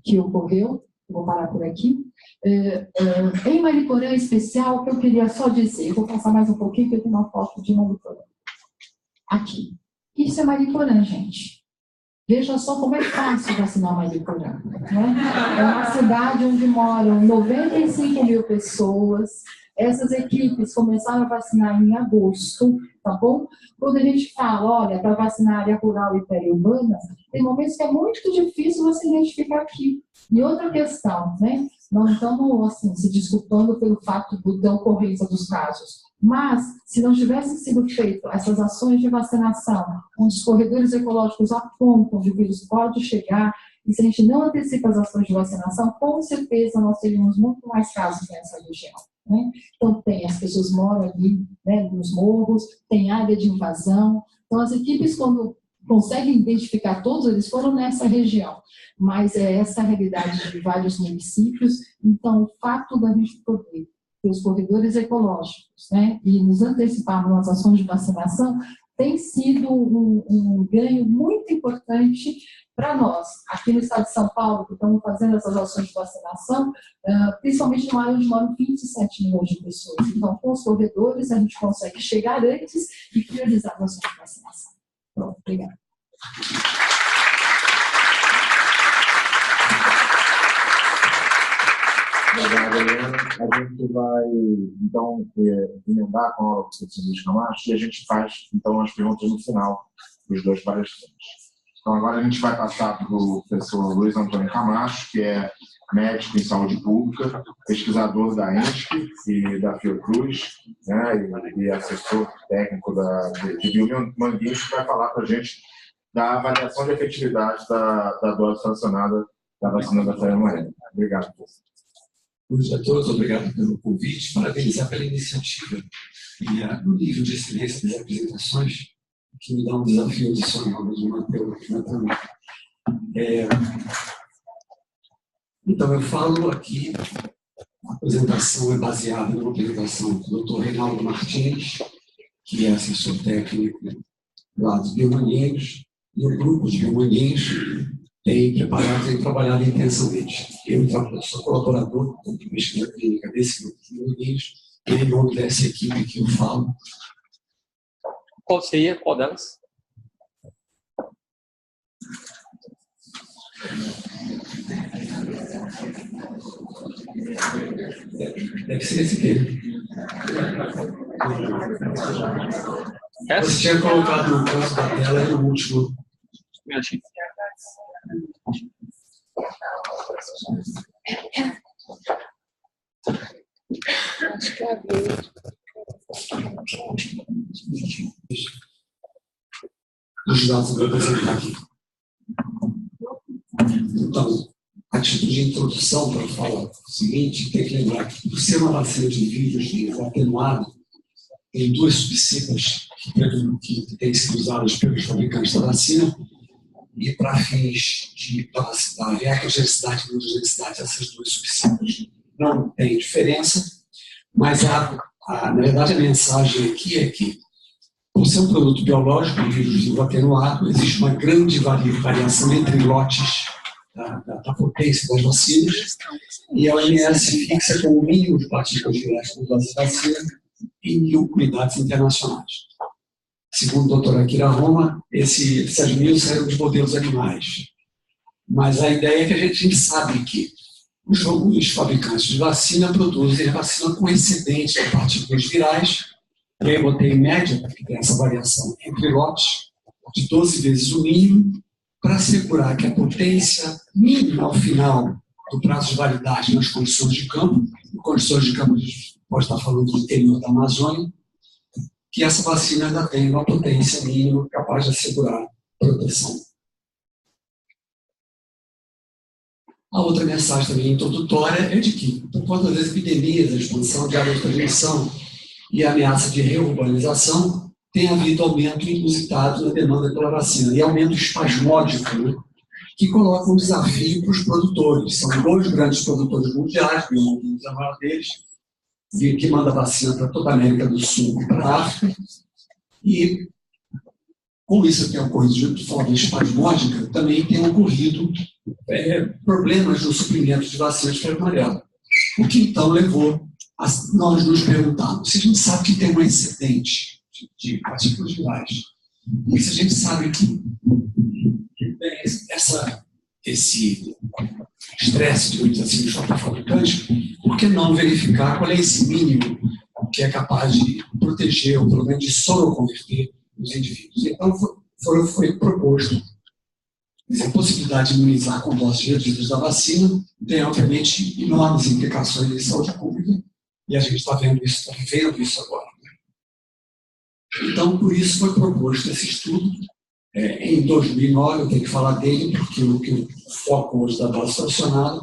Speaker 2: que ocorreu. Vou parar por aqui. Em Mariporã, em especial, o que eu queria só dizer, eu vou passar mais um pouquinho, porque eu tenho uma foto de Mariporã. Aqui. Isso é Mariporã, gente. Veja só como é fácil vacinar Mariporã. Né? É uma cidade onde moram 95 mil pessoas. Essas equipes começaram a vacinar em agosto, tá bom? Quando a gente fala, olha, para vacinar a área rural e periurbana, tem momentos que é muito difícil você identificar aqui. E outra questão, né? Não estamos assim, se desculpando pelo fato da ocorrência dos casos. Mas, se não tivessem sido feitas essas ações de vacinação, onde os corredores ecológicos apontam onde o vírus pode chegar, e se a gente não antecipa as ações de vacinação, com certeza nós teríamos muito mais casos nessa região. Né? Então, as pessoas moram ali, né, nos morros, tem área de invasão. Então, as equipes, quando conseguem identificar todos, eles foram nessa região. Mas é essa a realidade de vários municípios. Então, o fato da gente poder ter os corredores ecológicos, né, e nos antecipar nas ações de vacinação, tem sido um ganho muito importante para nós, aqui no estado de São Paulo, que estamos fazendo essas ações de vacinação, principalmente numa área onde moram 27 milhões de pessoas. Então, com os corredores, a gente consegue chegar antes e priorizar as ações de vacinação. Pronto, obrigada.
Speaker 1: Obrigado, Helena. A gente vai, então, emendar com a aula do professor Luiz Camacho e a gente faz, então, as perguntas no final dos dois palestrantes. Então, agora a gente vai passar para o professor Luiz Antônio Camacho, que é médico em saúde pública, pesquisador da ENSP e da Fiocruz, né, e assessor técnico de Biomanguinhos, que vai falar para a gente da avaliação de efetividade da dose fracionada da vacina da febre amarela. Obrigado, professor.
Speaker 3: Bom dia a todos, obrigado pelo convite, parabenizar pela iniciativa e no nível de excelência das apresentações, que me dá um desafio adicional de manter o também. Então, eu falo aqui, a apresentação é baseada numa apresentação do Dr. Reinaldo Martins, que é assessor técnico lá dos Biomanguinhos, e o grupo de Biomanguinhos tem trabalhado intensamente. Eu sou colaborador da pesquisa clínica desse grupo de Biomanguinhos, e em nome dessa equipe que eu falo.
Speaker 4: Qual seria? Qual delas?
Speaker 3: Deve ser esse aqui. Você tinha colocado no canto da tela e no último.
Speaker 4: Acho que é a vez.
Speaker 3: Os dados que eu vou apresentar aqui. Então, a título de introdução para falar o seguinte, tem que lembrar que, por ser uma vacina de vírus atenuado, tem duas subcepas que têm sido usadas pelos fabricantes da vacina, e para fins de capacidade, reactogenicidade e immunogenicidade, essas duas subcepas não têm diferença, mas, na verdade, a mensagem aqui é que, por ser um produto biológico, um vírus vivo atenuado, existe uma grande variação entre lotes da potência das vacinas, e a OMS fixa com o mínimo de partículas virais por dose de vacina em 1000 unidades internacionais. Segundo o Dr. Akira Roma, essas 1000 saíram de modelos animais. Mas a ideia é que a gente sabe que os fabricantes de vacina produzem a vacina com excedente de partículas virais, e aí eu botei em média, porque tem essa variação entre lotes, de 12 vezes o mínimo, para assegurar que a potência mínima ao final do prazo de validade nas condições de campo, em condições de campo a gente pode estar falando do interior da Amazônia, que essa vacina ainda tem uma potência mínima capaz de assegurar proteção. A outra mensagem também introdutória é de que, por conta das epidemias, a expansão de áreas de transmissão e a ameaça de reurbanização, tem havido aumento inusitado na demanda pela vacina, e aumento espasmódico, né, que coloca um desafio para os produtores. São 2 grandes produtores mundiais, Biomoldes é a maior deles, que manda vacina para toda a América do Sul e para a África, e como isso tem ocorrido de forma espasmódica, também tem ocorrido problemas no suprimento de vacinas de febre amarela. O que então levou a nós nos perguntarmos, se a gente sabe que tem um excedente de partículas virais, e se a gente sabe que esse estresse, digamos assim, dos fabricantes, por que não verificar qual é esse mínimo que é capaz de proteger, ou pelo menos de soroconverter os indivíduos? Então, foi proposto a possibilidade de imunizar com doses reduzidas da vacina, tem, obviamente, enormes implicações em saúde pública, e a gente está vendo isso agora. Então, por isso foi proposto esse estudo. Em 2009, eu tenho que falar dele, porque o foco hoje da dose fracionada,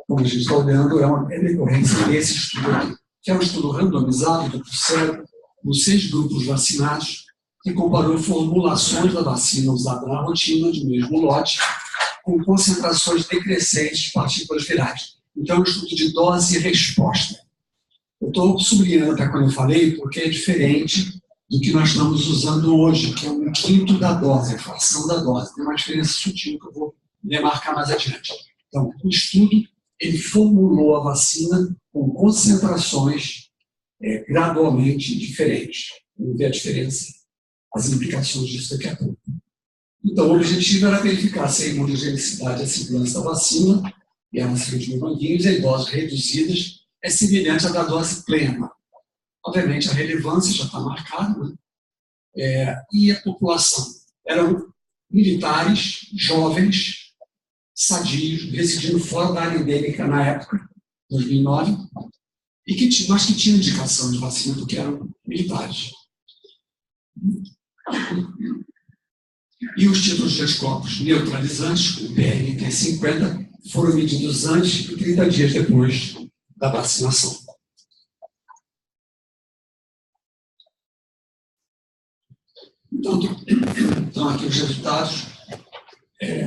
Speaker 3: como a gente está olhando, é uma decorrência desse estudo aqui, que é um estudo randomizado do cérebro, com 6 grupos vacinados, que comparou formulações da vacina usada na rotina de mesmo lote, com concentrações decrescentes de partículas virais. Então, é um estudo de dose e resposta. Eu estou sublinhando até quando eu falei, porque é diferente do que nós estamos usando hoje, que é 1/5 da dose, a fração da dose. Tem uma diferença sutil que eu vou demarcar mais adiante. Então, o estudo, ele formulou a vacina com concentrações gradualmente diferentes. Vamos ver a diferença, as implicações disso daqui a pouco. Então, o objetivo era verificar se a imunogenicidade e a segurança da vacina, e a vacina de manguinhos, em doses reduzidas, é semelhante à da dose plena. Obviamente, a relevância já está marcada, né? E a população eram militares, jovens, sadios, residindo fora da área endêmica na época, 2009, mas que tinham indicação de vacina porque eram militares. E os títulos de anticorpos neutralizantes, o PRNT50, foram medidos antes e 30 dias depois da vacinação. Então aqui os resultados,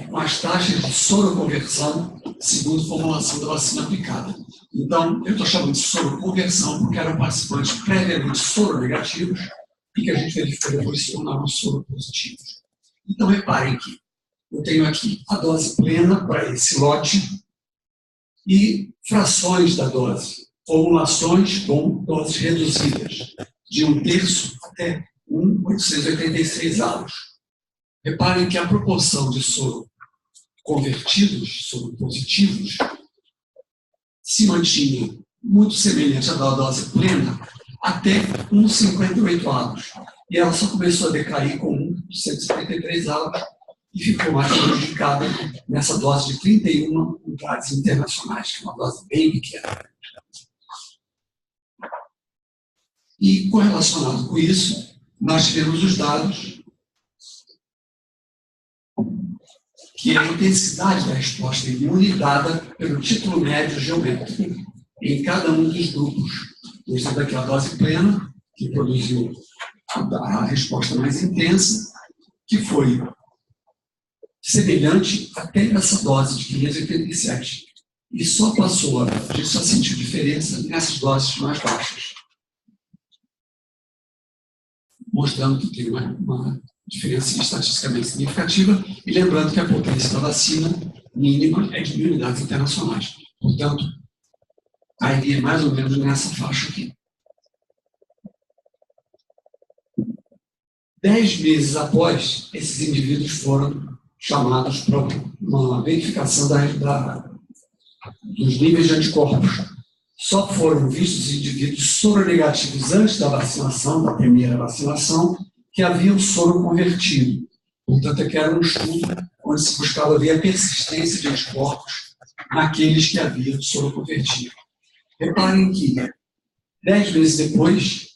Speaker 3: com as taxas de soroconversão segundo formulação da vacina aplicada. Então, eu estou chamando de soroconversão porque eram participantes previamente soronegativos e que a gente verificou depois se tornaram soropositivos. Então, reparem que eu tenho aqui a dose plena para esse lote e frações da dose, formulações com doses reduzidas, de 1/3 até 1.886 alos. Reparem que a proporção de soro convertidos, soro positivos, se mantinha muito semelhante à da dose plena até uns 58 avos. E ela só começou a decair com 153 avos e ficou mais prejudicada nessa dose de 31 unidades internacionais, que é uma dose bem pequena. E, correlacionado com isso, nós tivemos os dados que é a intensidade da resposta imune dada pelo título médio geométrico em cada um dos grupos. Desde daqui a dose plena, que produziu a resposta mais intensa, que foi semelhante até essa dose de 587. E só passou a sentir diferença nessas doses mais baixas, mostrando que tem uma diferença estatisticamente significativa, e lembrando que a potência da vacina mínima é de 1000 unidades internacionais. Portanto, cairia mais ou menos nessa faixa aqui. 10 meses após, esses indivíduos foram chamados para uma verificação dos níveis de anticorpos. Só foram vistos indivíduos soronegativos antes da vacinação, da primeira vacinação, que haviam soro convertido. Portanto, aqui era um estudo onde se buscava ver a persistência de anticorpos naqueles que haviam soro convertido. Reparem que, 10 meses depois,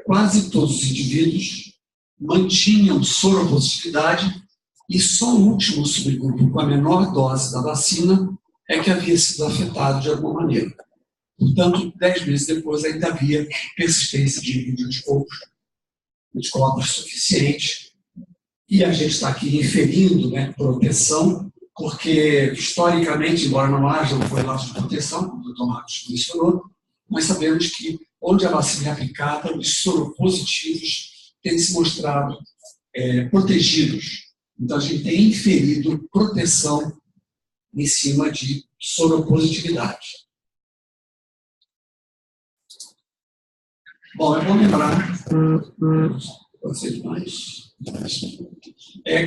Speaker 3: quase todos os indivíduos mantinham soropositividade e só o último subgrupo com a menor dose da vacina é que havia sido afetado de alguma maneira. Portanto, 10 meses depois ainda havia persistência de anticorpos suficiente, e a gente está aqui inferindo, né, proteção, porque historicamente, embora não haja um correlato de proteção, como o Dr. Marcos mencionou, nós sabemos que onde a vacina é aplicada, os soropositivos têm se mostrado protegidos. Então, a gente tem inferido proteção em cima de soropositividade. Bom, é bom lembrar, vocês mais,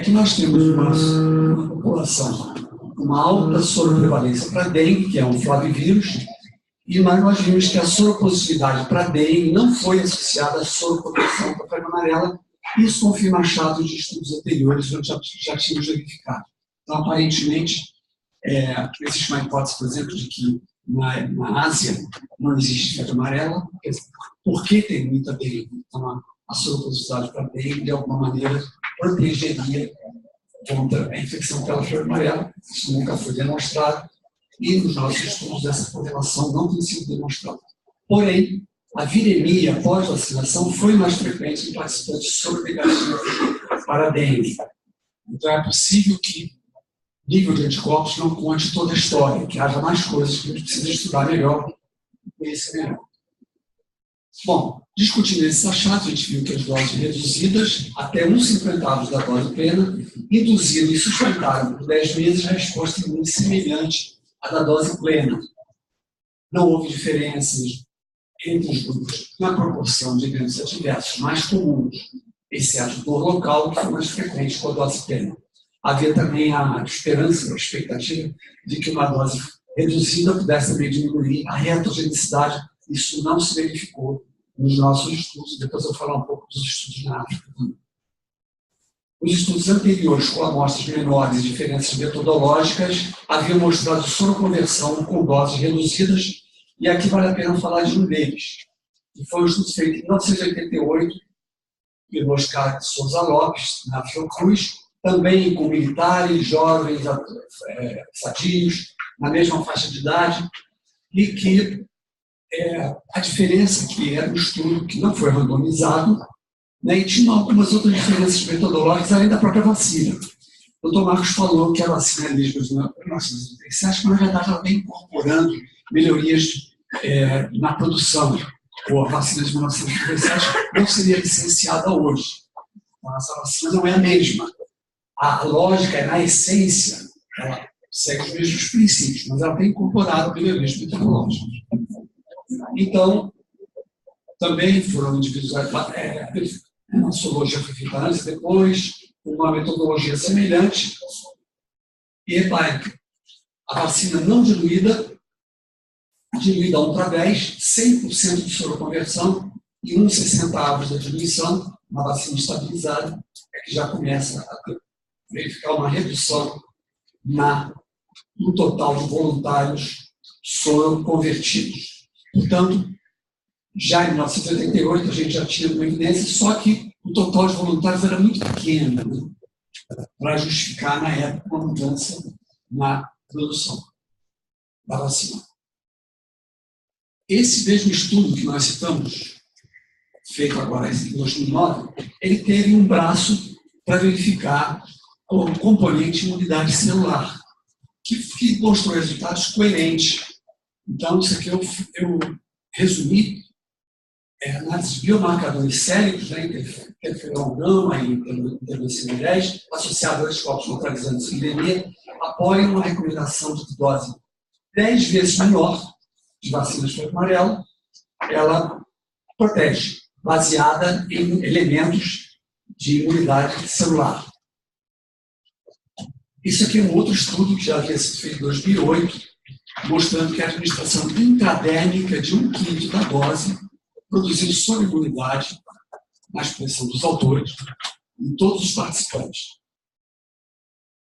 Speaker 3: que nós temos uma população com uma alta soroprevalência para dengue, que é um flavivírus, e nós vimos que a soropositividade para dengue não foi associada à soroproteção para a febre amarela. Isso confirma achados de estudos anteriores, onde já tínhamos verificado. Então, aparentemente, existe uma hipótese, por exemplo, de que na Ásia não existe febre amarela, porque tem muita dengue. Então, a soropositividade para dengue, de alguma maneira, protegeria contra a infecção pela febre amarela. Isso nunca foi demonstrado, e nos nossos estudos essa correlação não tem sido demonstrada. Porém, a viremia pós-vacinação foi mais frequente em participantes soronegativos para dengue. Então, é possível que o nível de anticorpos não conte toda a história, que haja mais coisas que a gente precisa estudar melhor e conhecer melhor. Bom, discutindo esses achados, a gente viu que as doses reduzidas até 1/50 da dose plena induziram e sustentaram por 10 meses a resposta imune semelhante à da dose plena. Não houve diferenças entre os grupos na proporção de eventos adversos mais comuns, exceto dor local, que foi mais frequente com a dose plena. Havia também a esperança, a expectativa de que uma dose reduzida pudesse também diminuir a reatogenicidade. Isso não se verificou nos nossos estudos. Depois eu vou falar um pouco dos estudos na África. Os estudos anteriores, com amostras menores e diferenças metodológicas, haviam mostrado soroconversão com doses reduzidas, e aqui vale a pena falar de um deles, que foi um estudo feito em 1988 pelo Oscar de Souza Lopes, na Fiocruz, também com militares, jovens, sadios, na mesma faixa de idade, e que a diferença que era um estudo que não foi randomizado, né, e tinha algumas outras diferenças metodológicas além da própria vacina. O Dr. Marcos falou que a vacina é desde 1937, mas na verdade ela vem incorporando melhorias na produção. A vacina de 1937 não seria licenciada hoje. Então, essa vacina não é a mesma. A lógica, na essência, ela segue os mesmos princípios, mas ela tem incorporado melhorias metodológicas. Então, também foram individualizados, a sorologia foi feita antes e depois, uma metodologia semelhante, e a vacina não diluída diluída 1:10, 100% de soroconversão e 1,60 da diluição, uma vacina estabilizada, é que já começa a verificar uma redução no total de voluntários soroconvertidos. Portanto, já em 1988 a gente já tinha uma evidência, só que o total de voluntários era muito pequeno, né, para justificar, na época, uma mudança na produção da vacina. Esse mesmo estudo que nós citamos, feito agora em 2009, ele teve um braço para verificar o componente imunidade celular, que mostrou resultados coerentes. Então, isso aqui eu resumi análises de biomarcadores séricos, né, interferon gama e interleucina 10, associados a anticorpos neutralizantes de anemia, apoiam uma recomendação de dose 10 vezes menor de vacinas de febre amarela. Ela protege, baseada em elementos de imunidade celular. Isso aqui é um outro estudo que já havia sido feito em 2008, mostrando que a administração intradérmica de 1/5 da dose produziu soroimunidade, na expressão dos autores, em todos os participantes.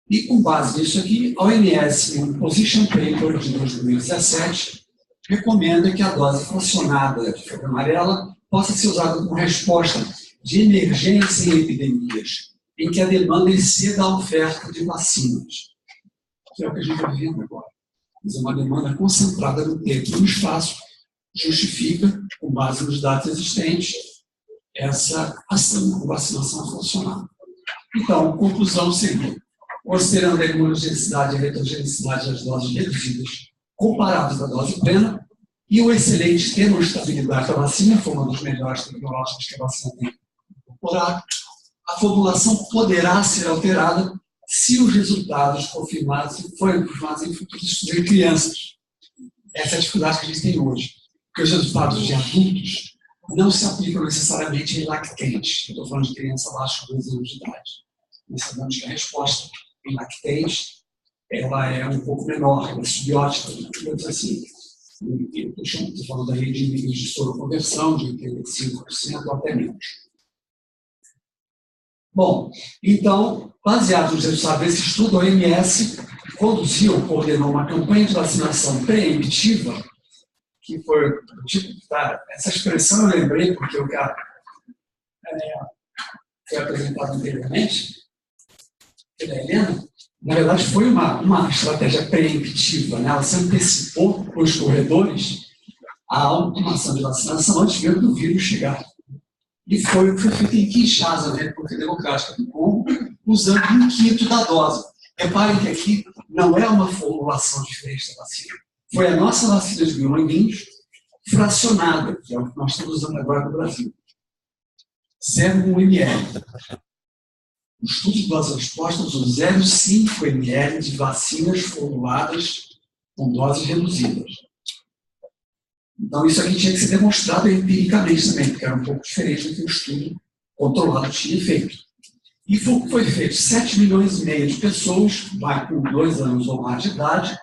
Speaker 3: E, com base nisso aqui, a OMS, em um Position Paper de 2017, recomenda que a dose fracionada de febre amarela possa ser usada como resposta de emergência em epidemias, em que a demanda exceda a oferta de vacinas, que é o que a gente está vivendo agora. Mas é uma demanda concentrada no tempo e no espaço, justifica, com base nos dados existentes, essa ação com vacinação funcional. Então, conclusão seria, considerando a imunogenicidade e a heterogeneidade das doses reduzidas comparadas à dose plena, e o excelente termoestabilidade da vacina, foi uma das melhores tecnológicas que a vacina tem incorporado, a formulação poderá ser alterada se os resultados forem confirmados em futuros estudos em crianças. Essa é a dificuldade que a gente tem hoje. Porque os resultados de adultos não se aplicam necessariamente em lactentes. Eu estou falando de criança abaixo de 2 anos de idade. Nós sabemos que a resposta em lactentes ela é um pouco menor, ela é subbiótica, digamos assim. Estou falando aí de níveis de soroconversão de 85% ou até menos. Bom, então, baseado nos resultados desse estudo, a OMS coordenou uma campanha de vacinação preemptiva, que foi, essa expressão eu lembrei porque o cara foi apresentado anteriormente pela Helena, na verdade foi uma estratégia preemptiva, né? Ela se antecipou para os corredores a uma ação de vacinação antes mesmo do vírus chegar. E foi feito em Kinshasa, na República Democrática do Congo, usando 1/5 da dose. Reparem que aqui não é uma formulação diferente da vacina. Foi a nossa vacina de biomanguinhos fracionada, que é o que nós estamos usando agora no Brasil. 0,1 ml. O estudo de dose resposta usou 0,5 ml de vacinas formuladas com doses reduzidas. Então, isso aqui tinha que ser demonstrado empiricamente também, porque era um pouco diferente do que o estudo controlado tinha feito. E foi feito 7,5 milhões de pessoas, com 2 anos ou mais de idade,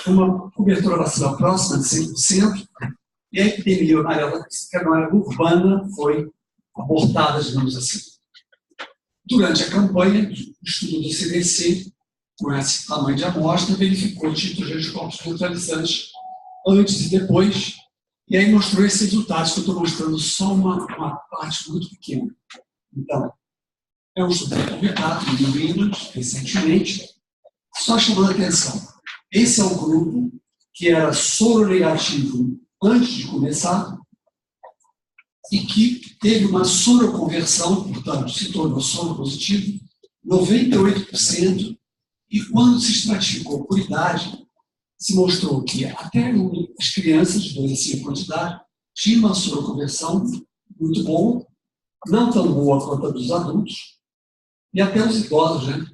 Speaker 3: uma cobertura vacinal próxima de 100%, e a epidemia na área urbana foi abortada, digamos assim. Durante a campanha, o estudo do CDC, com esse tamanho de amostra, verificou títulos de anticorpos neutralizantes antes e depois, e aí mostrou esses resultados que eu estou mostrando só uma parte muito pequena. Então, é um estudo publicado no Windows, recentemente, só chamando a atenção. Esse é um grupo que era soro-negativo antes de começar e que teve uma soroconversão, portanto, se tornou soro-positivo, 98%, e quando se estratificou por idade, se mostrou que até as crianças de 2 a 5 anos de idade tinham uma soroconversão muito boa, não tão boa quanto a dos adultos, e até os idosos, né,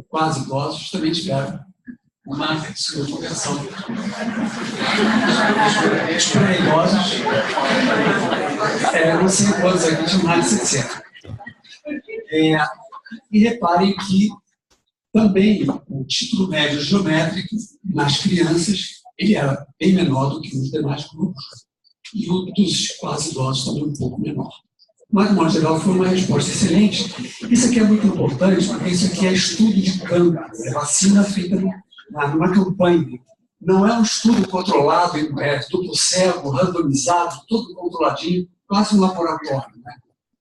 Speaker 3: quase idosos, também tiveram uma soroconversão. Os pré-idosos, não sei quantos aqui tinham mais de 60. E reparem que também o título médio geométrico nas crianças ele era bem menor do que os demais grupos, e o dos quase idosos também um pouco menor. Mas, de modo geral, foi uma resposta excelente. Isso aqui é muito importante, porque isso aqui é estudo de campo, é vacina feita numa campanha. Não é um estudo controlado, duplo cego, randomizado, todo controladinho, quase um laboratório, né?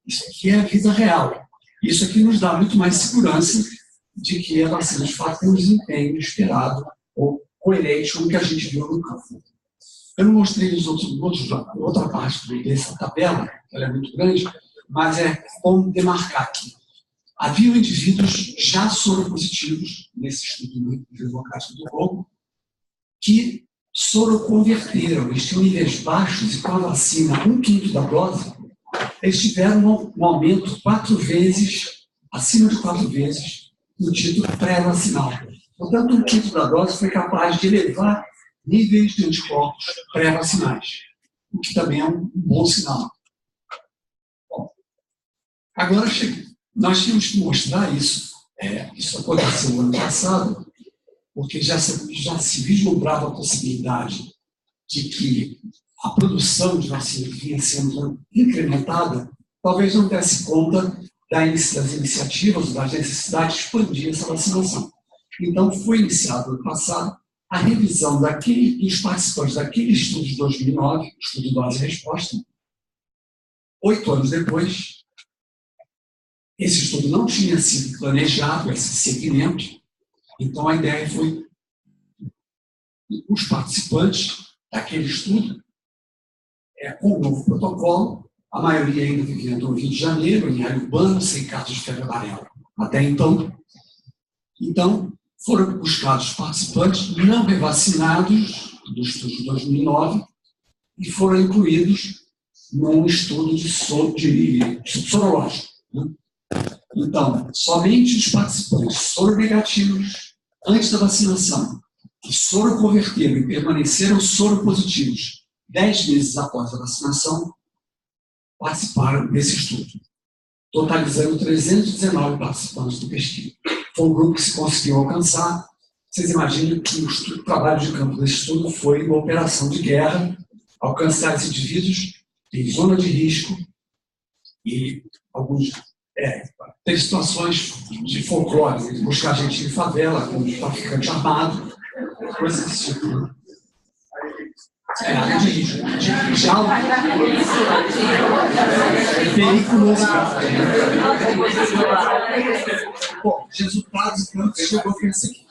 Speaker 3: Isso aqui é a vida real. Isso aqui nos dá muito mais segurança de que a vacina, de fato, tem um desempenho esperado ou coerente com o que a gente viu no campo. Eu não mostrei os outra parte dessa tabela, ela é muito grande, mas é como demarcar aqui. Havia indivíduos já soropositivos, nesse estudo democrático do Congo, que soroconverteram. Eles tinham níveis baixos e com a vacina 1/5 da dose, eles tiveram um aumento 4 vezes, acima de 4 vezes, no título pré-vacinal. Portanto, 1/5 da dose foi capaz de elevar níveis de anticorpos pré-vacinais, o que também é um bom sinal. Bom, agora nós tínhamos que mostrar isso. Isso aconteceu no ano passado, porque já se vislumbrava a possibilidade de que a produção de vacina que vinha sendo incrementada talvez não desse conta das iniciativas, das necessidades de expandir essa vacinação. Então, foi iniciado no ano passado a revisão dos participantes daquele estudo de 2009, estudo dose e resposta. 8 anos depois, esse estudo não tinha sido planejado, esse segmento, então a ideia foi os participantes daquele estudo, com o novo protocolo, a maioria ainda vivendo no Rio de Janeiro, em área urbana, sem casos de febre amarela. Até então, foram buscados participantes não revacinados do estudo de 2009 e foram incluídos num estudo de sorológico. Né? Então, somente os participantes soronegativos antes da vacinação, que soroconverteram e permaneceram soropositivos 10 meses após a vacinação, participaram desse estudo, totalizando 319 participantes do pesquisa. Foi um grupo que se conseguiu alcançar. Vocês imaginam que o trabalho de campo desse estudo foi uma operação de guerra, alcançar esses indivíduos em zona de risco e alguns teve situações de folclore, buscar gente em favela, como de traficante armado, coisas desse tipo. Né? Área de risco. Já periculoso. Bom, resultados então chegou a esse aqui.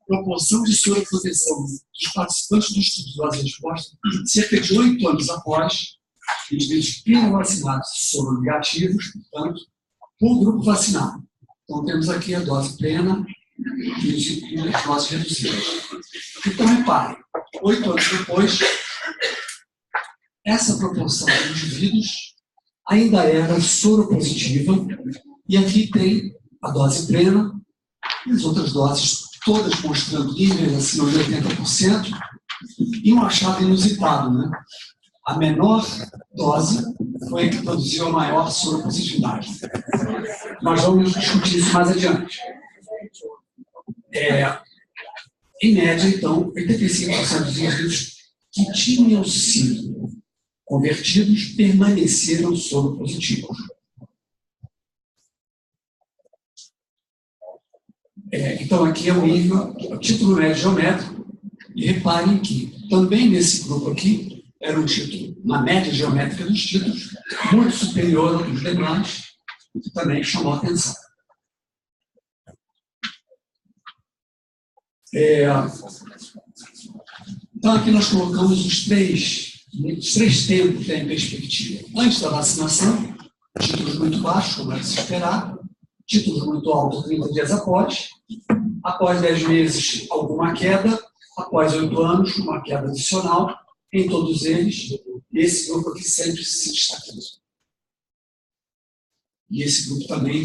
Speaker 3: Proporção de soroproteção dos participantes do estudo de dose resposta, cerca de 8 anos após, indivíduos vacinados soronegativos, portanto, por grupo vacinado. Então, temos aqui a dose plena e as doses reduzidas. Então, repare, 8 anos depois, essa proporção de indivíduos ainda era soropositiva, e aqui tem a dose plena e as outras doses, todas mostrando níveis acima de 80%, e um achado inusitado, né? A menor dose foi a que produziu a maior soropositividade. Nós vamos discutir isso mais adiante. Em média, então, 85% dos indivíduos que tinham sido convertidos permaneceram soropositivos. Então, aqui é o nível, o título médio geométrico, e reparem que também nesse grupo aqui era um título, uma média geométrica dos títulos, muito superior ao dos demais, que também chamou a atenção. Então, aqui nós colocamos os três tempos em perspectiva. Antes da vacinação, títulos muito baixos, como era de se esperar, títulos muito altos 30 dias após 10 meses, alguma queda, após 8 anos, uma queda adicional, em todos eles, esse grupo aqui sempre se destaca. E esse grupo também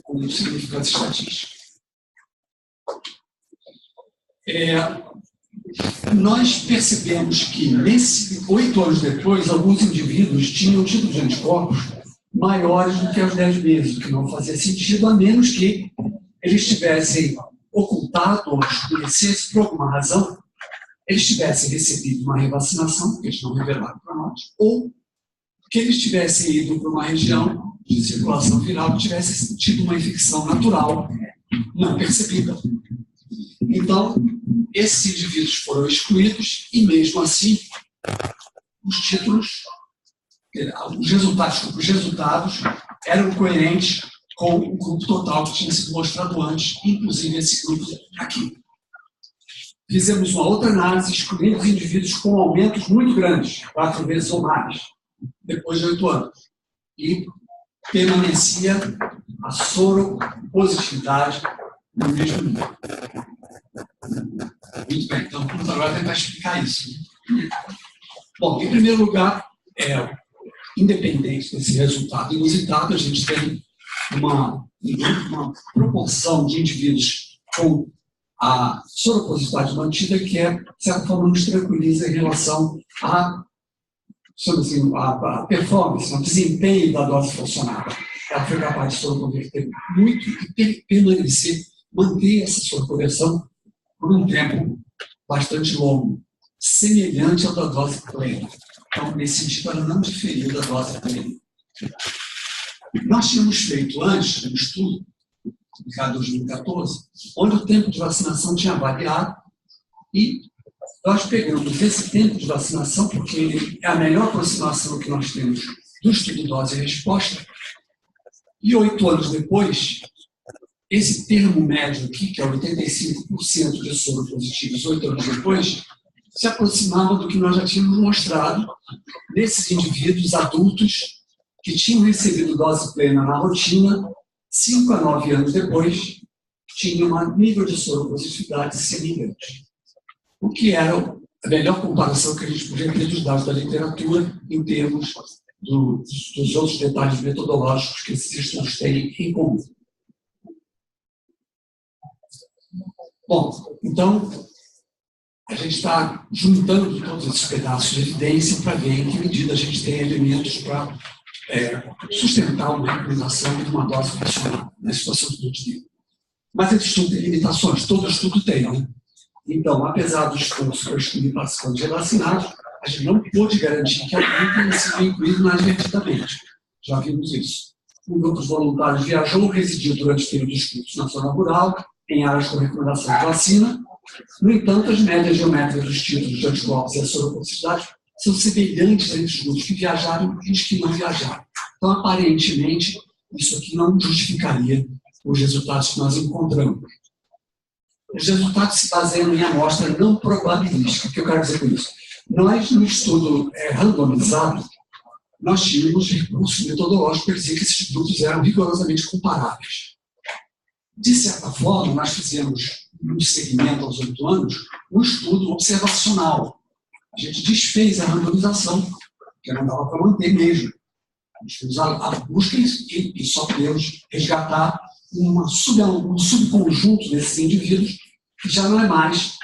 Speaker 3: com um significado estatístico. Nós percebemos que, 8 anos depois, alguns indivíduos tinham títulos de anticorpos maiores do que aos 10 meses, o que não fazia sentido, a menos que eles tivessem ocultado ou escurecesse, por alguma razão, eles tivessem recebido uma revacinação, que eles não revelaram para nós, ou que eles tivessem ido para uma região de circulação viral que tivesse tido uma infecção natural não percebida. Então, esses indivíduos foram excluídos e, mesmo assim, os títulos, os resultados eram coerentes com o grupo total que tinha sido mostrado antes, inclusive esse grupo aqui. Fizemos uma outra análise, excluindo os indivíduos com aumentos muito grandes, 4 vezes ou mais, depois de 8 anos. E permanecia a soropositividade no mesmo nível. Muito bem, então vamos agora tentar explicar isso. Bom, em primeiro lugar, independente desse resultado inusitado, a gente tem uma proporção de indivíduos com a soropositividade mantida que, de certa forma, nos tranquiliza em relação a performance, o desempenho da dose fracionada. Ela foi capaz de soroconverter muito e permanecer, manter essa soroconversão por um tempo bastante longo, semelhante ao da dose plena. Então, nesse sentido, ela não diferiu da dose plena. Nós tínhamos feito antes um estudo, publicado em 2014, onde o tempo de vacinação tinha variado e nós pegamos esse tempo de vacinação, porque ele é a melhor aproximação que nós temos do estudo dose e resposta, e 8 anos depois, esse termo médio aqui, que é 85% de soropositivos 8 anos depois, se aproximava do que nós já tínhamos mostrado nesses indivíduos adultos que tinham recebido dose plena na rotina, 5 a 9 anos depois, tinham um nível de soropositividade semelhante. O que era a melhor comparação que a gente podia ter dos dados da literatura em termos dos outros detalhes metodológicos que esses estudos têm em comum. Bom, então, a gente está juntando todos esses pedaços de evidência para ver em que medida a gente tem elementos para sustentar uma recomendação de uma dose funcional na situação do indivíduo. Mas esse estudo tem limitações, todo estudo tem, né? Então, apesar do esforço para excluir participantes revacinados, a gente não pôde garantir que alguém tenha sido incluído inadvertidamente. Já vimos isso. Um grupo de voluntários viajou ou residiu durante o período dos cursos na zona rural, em áreas com recomendação de vacina. No entanto, as médias geométricas dos títulos de anticorpos e a soropositividade são semelhantes entre os grupos que viajaram e os que não viajaram. Então, aparentemente, isso aqui não justificaria os resultados que nós encontramos. Os resultados se baseiam em amostra não probabilística. O que eu quero dizer com isso? Nós, no estudo randomizado, nós tínhamos recursos metodológicos para dizer que esses grupos eram rigorosamente comparáveis. De certa forma, nós fizemos, no segmento aos 8 anos, um estudo observacional. A gente desfez a randomização, porque não dava para manter mesmo. A gente fez a busca e só podemos resgatar um subconjunto desses indivíduos que já não é mais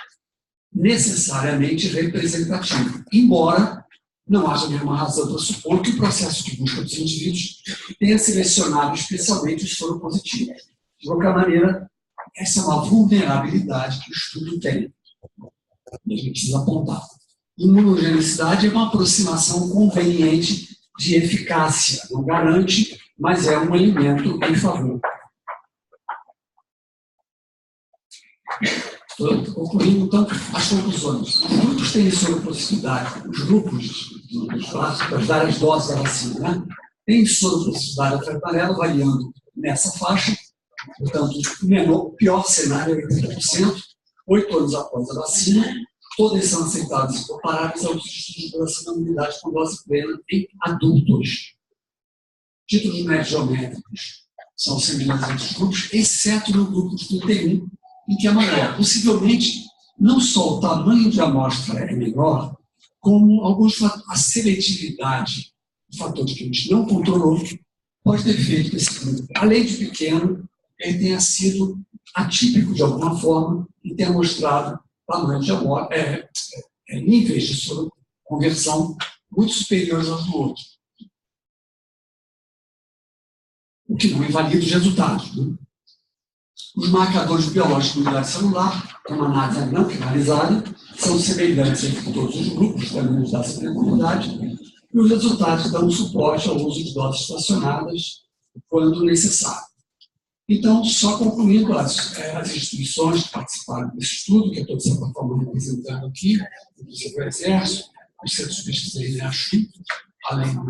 Speaker 3: necessariamente representativo, embora não haja nenhuma razão para supor que o processo de busca dos indivíduos tenha selecionado especialmente os soropositivos. De qualquer maneira, essa é uma vulnerabilidade que o estudo tem. E a gente precisa apontar. Imunogenicidade é uma aproximação conveniente de eficácia. Não garante, mas é um elemento em favor. Estou concluindo, então, as conclusões. Os grupos têm soropositividade, os grupos das várias doses da vacina, né, têm soropositividade amarela variando nessa faixa, portanto, o pior cenário é 80%, 8 anos após a vacina, todas são aceitadas e comparáveis aos estudos de vacina imunidade com dose plena em adultos. Títulos médios geométricos são semelhantes entre os grupos, exceto no grupo de T1, em que é maior. Possivelmente, não só o tamanho de amostra é menor, como a seletividade, o fator de que a gente não controlou, pode ter feito que esse grupo, além de pequeno, ele tenha sido atípico de alguma forma e tenha mostrado tamanho de amostra, níveis de soroconversão muito superiores aos do outro. O que não invalida os resultados. Né? Os marcadores biológicos de imunidade celular, que é uma análise não finalizada, são semelhantes entre todos os grupos da imunidade e imunidade, e os resultados dão suporte ao uso de doses fracionadas quando necessário. Então, só concluindo, as instituições que participaram desse estudo, que eu estou, de certa forma, representando aqui, inclusive o Exército, os centros de pesquisa de INEACHU, além do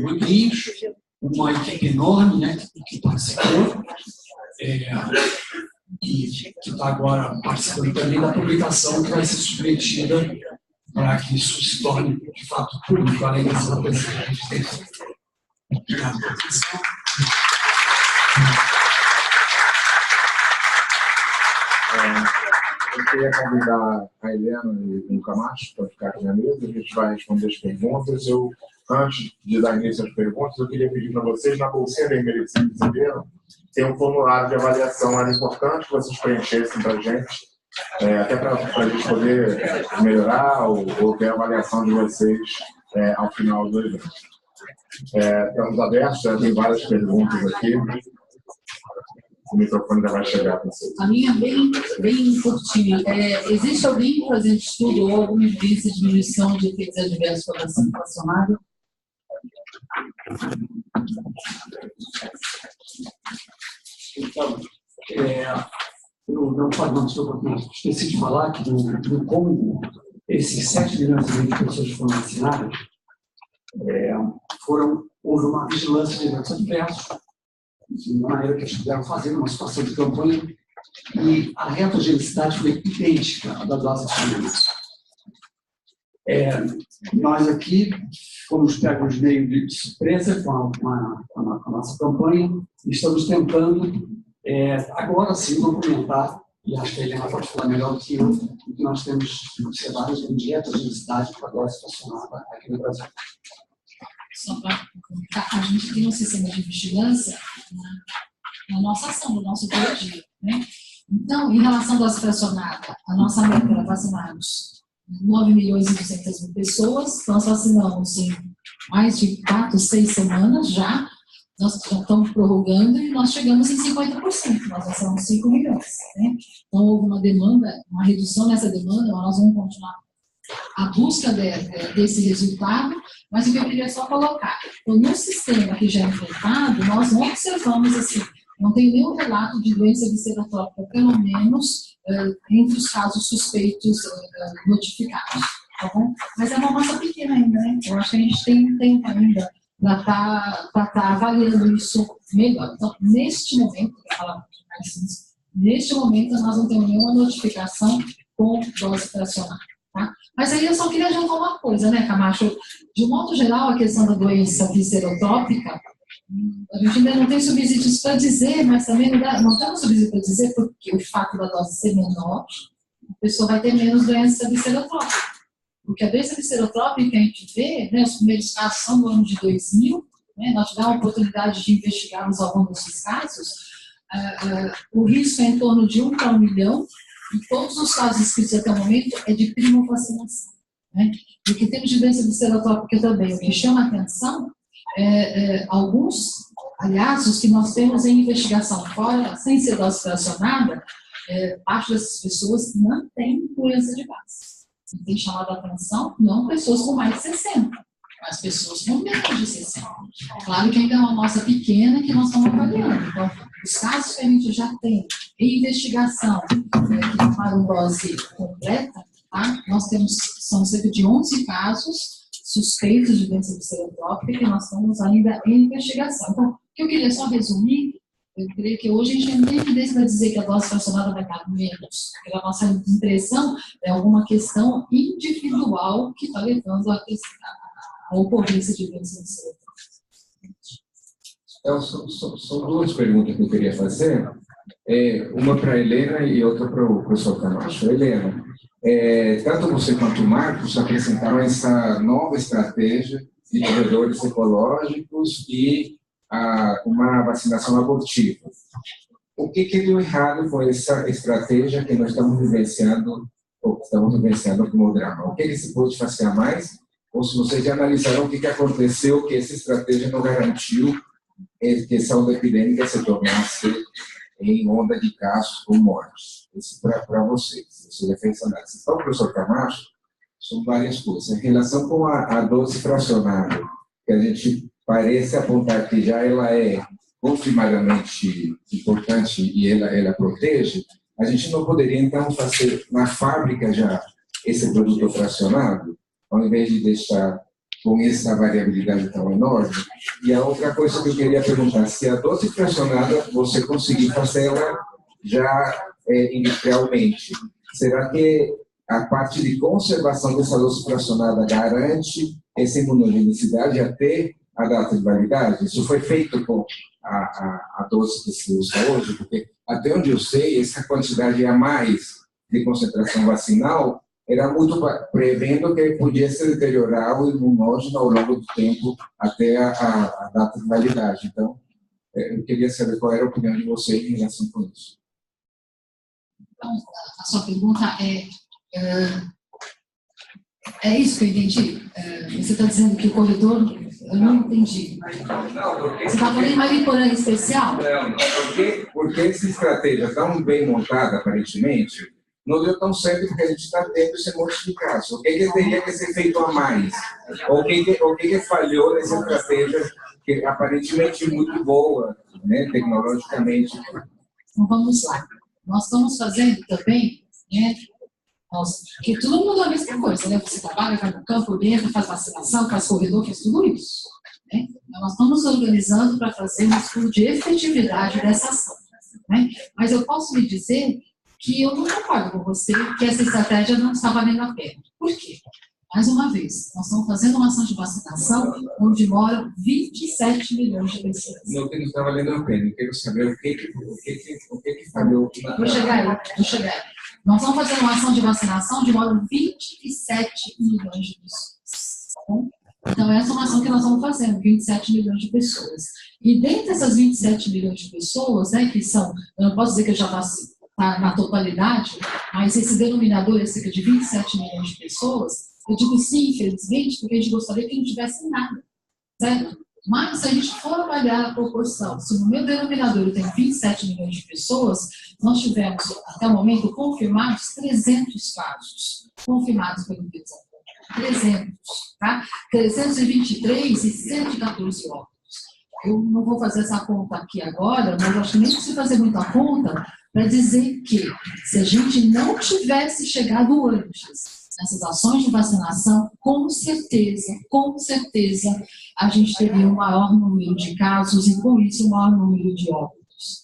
Speaker 3: Manguinhos, uma equipe enorme, né, que participou, e que está agora participando também da publicação que vai ser submetida para que isso se torne, de fato, público, além dessa apresentação. Obrigado pela atenção.
Speaker 1: Eu queria convidar a Helena e o Camacho para ficar aqui na mesa, a gente vai responder as perguntas. Antes de dar início às perguntas, eu queria pedir para vocês, na bolsinha da e-mail que vocês receberam, tem um formulário de avaliação, era importante que vocês preenchessem para a gente, até para a gente poder melhorar ou ter a avaliação de vocês ao final do evento. Estamos abertos, já tem várias perguntas aqui. O microfone já vai chegar para vocês.
Speaker 2: A minha é bem curtinha. Existe alguém fazendo estudo ou alguma evidência de diminuição de efeitos adversos com a vacina fracionada?
Speaker 3: Então, eu não esqueci de falar que no Congo, esses 7 milhões e meio de pessoas que foram vacinadas, houve uma vigilância de eventos adversos, de maneira que eles puderam fazer uma situação de campanha, e a reatogenicidade foi idêntica à da dose de semelhança. Nós aqui fomos pegos meio de surpresa com a nossa campanha e estamos tentando, agora sim, documentar, e acho que a Helena pode falar melhor do que eu, que nós temos observado de reatogenicidade com a dose fracionada aqui no Brasil.
Speaker 2: Só para a gente tem um sistema de vigilância na nossa ação, no nosso dia a dia, né? Então, em relação à dose fracionada, a nossa meta era vacinarmos 9 milhões e 200 mil pessoas, nós vacinamos em mais de 4, 6 semanas já, nós já estamos prorrogando e nós chegamos em 50%, nós vacinamos 5 milhões, né? Então, houve uma demanda, uma redução nessa demanda, mas nós vamos continuar a busca desse resultado, mas o que eu queria só colocar, então, no sistema que já é implantado, nós não observamos assim, não tem nenhum relato de doença viscerotrópica, pelo menos entre os casos suspeitos notificados, tá bom? Mas é uma massa pequena ainda, né? Eu acho que a gente tem tempo ainda para estar avaliando isso melhor. Então, neste momento, nós não temos nenhuma notificação com dose fracionada. Tá? Mas aí eu só queria adiantar uma coisa, né, Camacho? De modo geral, a questão da doença viscerotrópica, a gente ainda não tem subsídios para dizer, mas também não temos subsídio para dizer porque o fato da dose ser menor, a pessoa vai ter menos doença viscerotrópica. Porque a doença viscerotrópica que a gente vê, né, os primeiros casos são do ano de 2000, né, nós tivemos a oportunidade de investigarmos alguns desses casos, o risco é em torno de 1 para 1 milhão, e todos os casos escritos até o momento é de primovacinação. Né? E que temos de doença viscerotrópica também. O que chama a atenção alguns, aliás, os que nós temos em investigação fora, sem ser dose fracionada, parte dessas pessoas não tem doença de base. E tem chamado a atenção não pessoas com mais de 60, mas pessoas com menos de 60. Claro que ainda é uma amostra pequena que nós estamos avaliando. Então, os casos que a gente já tem em investigação, que tomaram dose completa, tá? Nós temos, são cerca de 11 casos suspeitos de doença viscerotrópica que nós estamos ainda em investigação. Então, o que eu queria só resumir, eu creio que hoje a gente não tem evidência para dizer que a dose fracionada vai estar menos. A nossa impressão é alguma questão individual que está levando a ocorrência de doença viscerotrópica.
Speaker 4: Então, são duas perguntas que eu queria fazer, uma para a Helena e outra para o professor Camacho. Helena, tanto você quanto o Marcos apresentaram essa nova estratégia de corredores ecológicos e uma vacinação abortiva. O que deu errado com essa estratégia que nós estamos vivenciando como o drama? O que se pode fazer a mais? Ou se vocês já analisaram o que aconteceu, que essa estratégia não garantiu que essa onda epidêmica se tornasse em onda de casos com mortes. Isso para você já fez análise. Então, professor Camacho, são várias coisas. Em relação com a dose fracionada, que a gente parece apontar que já ela é confirmadamente importante e ela protege, a gente não poderia, então, fazer na fábrica já esse produto fracionado, ao invés de deixar com essa variabilidade tão enorme? E a outra coisa que eu queria perguntar, se a dose fracionada você conseguir fazer ela já industrialmente, será que a parte de conservação dessa dose fracionada garante essa imunogenicidade até a data de validade? Isso foi feito com a dose que se usa hoje, porque até onde eu sei, essa quantidade a mais de concentração vacinal era muito prevendo que podia se deteriorar o imunógeno ao longo do tempo até a data de validade. Então, eu queria saber qual era a opinião de vocês em relação com isso.
Speaker 2: Então, a sua pergunta é isso que eu entendi? Você está dizendo que o corredor... Eu não entendi.
Speaker 4: Não, porque...
Speaker 2: Você está falando em Mariporã em especial?
Speaker 4: Não, porque essa estratégia tão bem montada, aparentemente, não deu tão certo porque a gente está tendo esse monte de casos. O que teria que ser feito a mais? O que falhou nessa estratégia que aparentemente é muito boa, né, tecnologicamente?
Speaker 2: Então, vamos lá. Nós estamos fazendo também, né, porque todo mundo é a mesma coisa, né? Você trabalha, vai no campo, dentro, faz vacinação, faz corredor, faz tudo isso. Né? Então, nós estamos organizando para fazer um estudo de efetividade dessa ação. Né? Mas eu posso lhe dizer que eu não concordo com você que essa estratégia não está valendo a pena. Por quê? Mais uma vez, nós estamos fazendo uma ação de vacinação onde moram 27 milhões de pessoas.
Speaker 4: Não está valendo a pena. Eu quero saber o que falhou.
Speaker 2: Vou chegar aí. Nós estamos fazendo uma ação de vacinação onde moram 27 milhões de pessoas. Tá bom? Então, essa é uma ação que nós estamos fazendo, 27 milhões de pessoas. E dentre essas 27 milhões de pessoas, né, que são, eu não posso dizer que eu já vacino na totalidade, mas esse denominador é cerca de 27 milhões de pessoas. Eu digo sim, infelizmente, porque a gente gostaria que não tivesse nada, certo? Mas se a gente for avaliar a proporção, se no meu denominador tem 27 milhões de pessoas, nós tivemos, até o momento, confirmados 300 casos, confirmados pelo pesquisador. 300, tá? 323 e 114 óbitos. Eu não vou fazer essa conta aqui agora, mas acho que nem preciso fazer muita conta para dizer que se a gente não tivesse chegado antes nessas ações de vacinação, com certeza, a gente teria um maior número de casos e, com isso, um maior número de óbitos.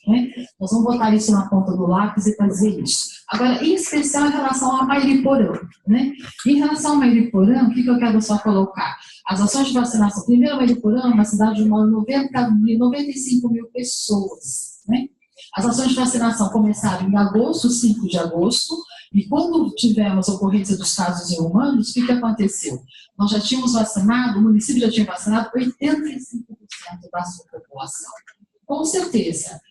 Speaker 2: Né? Nós vamos botar isso na ponta do lápis e fazer isso. Agora, em especial em relação a Mariporã. Né? Em relação a Mariporã, o que eu quero só colocar? As ações de vacinação. Primeiro, Mariporã é uma cidade de 95 mil pessoas. Né? As ações de vacinação começaram em agosto, 5 de agosto, e quando tivemos a ocorrência dos casos em humanos, o que aconteceu? Nós já tínhamos vacinado, o município já tinha vacinado 85% da sua população. Com certeza,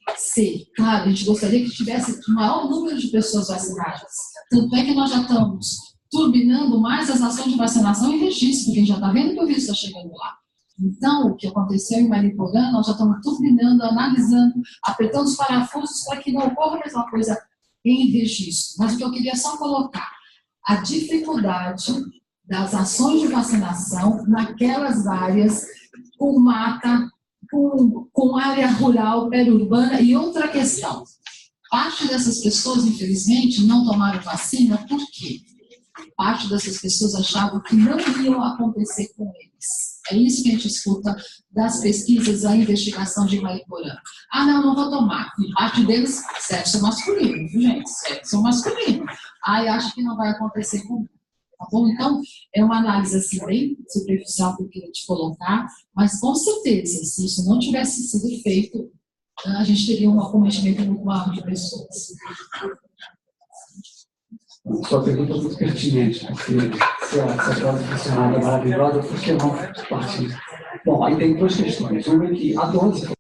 Speaker 2: claro, a gente gostaria que tivesse o maior número de pessoas vacinadas. Tanto é que nós já estamos turbinando mais as ações de vacinação e registro, porque a gente já está vendo que o vírus está chegando lá. Então, o que aconteceu em Mariporã, nós já estamos turbinando, analisando, apertando os parafusos para que não ocorra a mesma coisa em registro. Mas o que eu queria só colocar, a dificuldade das ações de vacinação naquelas áreas com mata, com área rural, periurbana. E outra questão, parte dessas pessoas, infelizmente, não tomaram vacina, por quê? Parte dessas pessoas achavam que não iam acontecer com eles. É isso que a gente escuta das pesquisas, da investigação de Mariporã. Ah, não vou tomar. E parte deles, sexo masculino, gente? Sexo masculino. Ah, eu acho que não vai acontecer comigo. Tá bom? Então, é uma análise assim, bem superficial que eu queria te colocar, mas com certeza, se isso não tivesse sido feito, a gente teria um acometimento muito maior de pessoas.
Speaker 3: Sua pergunta é muito pertinente, porque se a dose funcionada é maravilhosa, por que não partir? Bom, aí tem duas questões. Uma é que a dose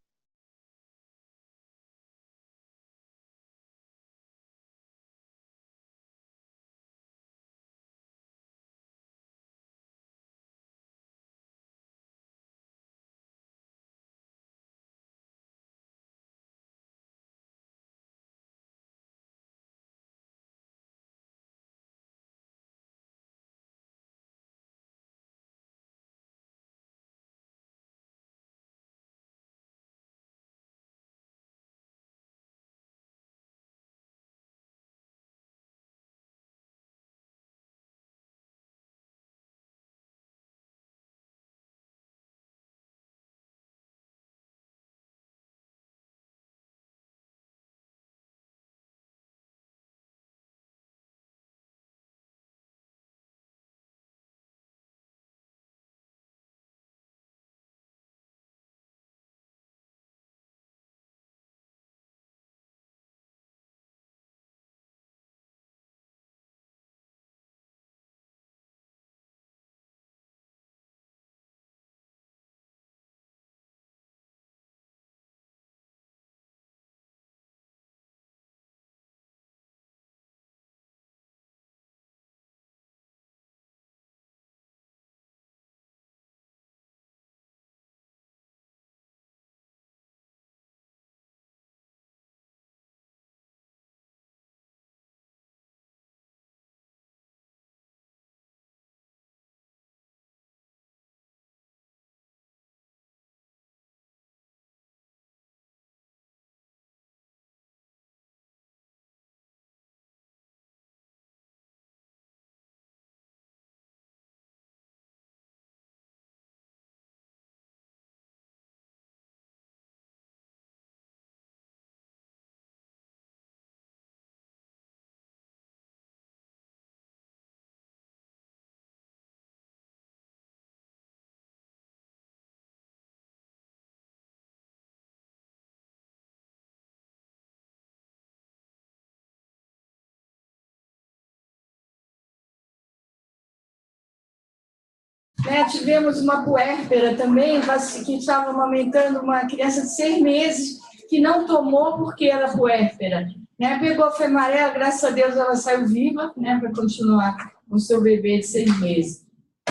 Speaker 5: né? Tivemos uma puérpera também, que estava amamentando uma criança de 6 meses, que não tomou porque era puérpera, né? Pegou a febre amarela, graças a Deus ela saiu viva, né? Para continuar com o seu bebê de 6 meses.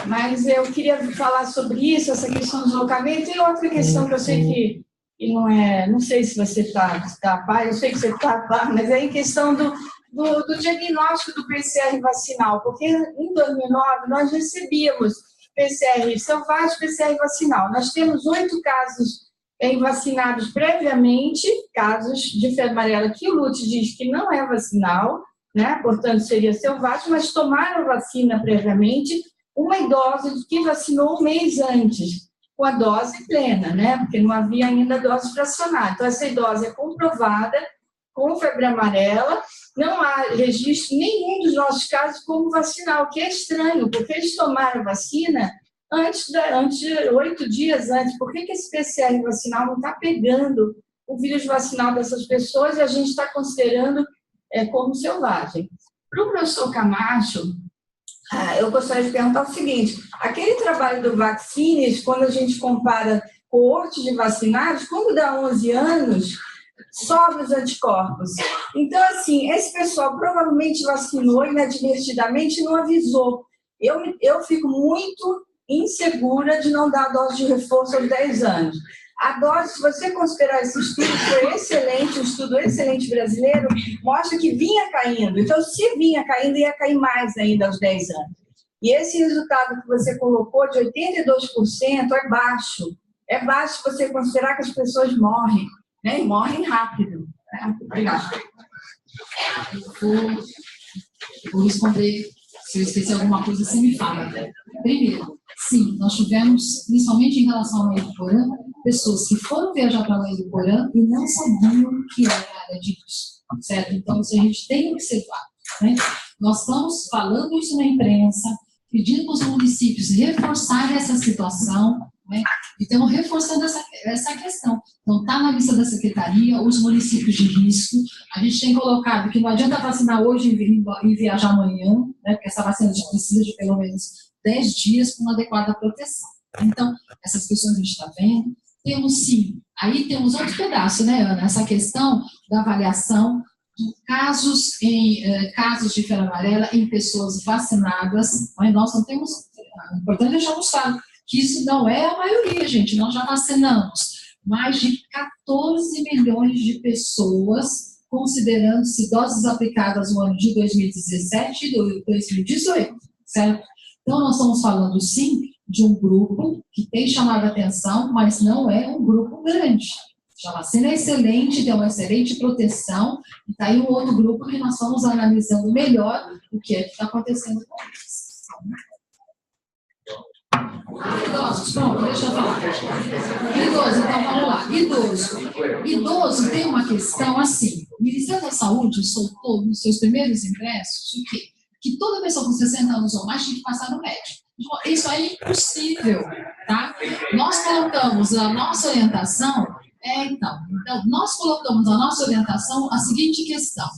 Speaker 5: Mas eu queria falar sobre isso, essa questão do deslocamento, e outra questão que eu sei que não sei se você está a par, eu sei que você está a par, mas é em questão do diagnóstico do PCR vacinal, porque em 2009 nós recebíamos PCR selvagem, PCR vacinal. Nós temos 8 casos vacinados previamente, casos de febre amarela que o LUT diz que não é vacinal, né? Portanto seria selvagem, mas tomaram vacina previamente, uma idosa que vacinou um mês antes, com a dose plena, né? Porque não havia ainda dose fracionada. Então, essa idosa é comprovada com febre amarela, não há registro nenhum dos nossos casos como vacinal, que é estranho, porque eles tomaram vacina antes de 8 dias antes. Por que esse PCR vacinal não está pegando o vírus vacinal dessas pessoas e a gente está considerando como selvagem? Para o professor Camacho, eu gostaria de perguntar o seguinte: aquele trabalho do Vaccines, quando a gente compara coortes de vacinados, quando dá 11 anos, sobe os anticorpos. Então, assim, esse pessoal provavelmente vacinou inadvertidamente e não avisou. Eu fico muito insegura de não dar a dose de reforço aos 10 anos. A dose, se você considerar esse estudo, foi excelente, um estudo excelente brasileiro, mostra que vinha caindo. Então, se vinha caindo, ia cair mais ainda aos 10 anos. E esse resultado que você colocou de 82% é baixo. É baixo se você considerar que as pessoas morrem, né? E morrem rápido. Né? Obrigada.
Speaker 2: Vou responder. Se eu esquecer alguma coisa, você me fala. Primeiro, sim, nós tivemos, principalmente em relação ao Mairiporã, pessoas que foram viajar para o Mairiporã e não sabiam que era a área de risco, certo? Então, isso a gente tem que observar, né? Nós estamos falando isso na imprensa, pedindo para os municípios reforçarem essa situação, né? E estamos reforçando essa questão. Então, está na lista da secretaria, os municípios de risco. A gente tem colocado que não adianta vacinar hoje e viajar amanhã, né? Porque essa vacina a gente precisa de pelo menos 10 dias com uma adequada proteção. Então, essas questões a gente está vendo. Temos sim, aí temos outro pedaço, né, Ana? Essa questão da avaliação de casos de febre amarela em pessoas vacinadas. Nós não temos, é importante deixarmos claro que isso não é a maioria, gente. Nós já vacinamos mais de 14 milhões de pessoas, considerando-se doses aplicadas no ano de 2017 e 2018, certo? Então, nós estamos falando, sim, de um grupo que tem chamado a atenção, mas não é um grupo grande. A vacina é excelente, tem uma excelente proteção, e está aí um outro grupo que nós estamos analisando melhor o que é que está acontecendo com eles. Idosos, pronto, deixa eu falar. Idoso, então vamos lá. Idoso tem uma questão assim: o Ministério da Saúde soltou nos seus primeiros ingressos o quê? Que toda pessoa com 60 anos ou mais tem que passar no médico. Isso é impossível, tá? Nós colocamos a nossa orientação, nós colocamos a nossa orientação a seguinte questão: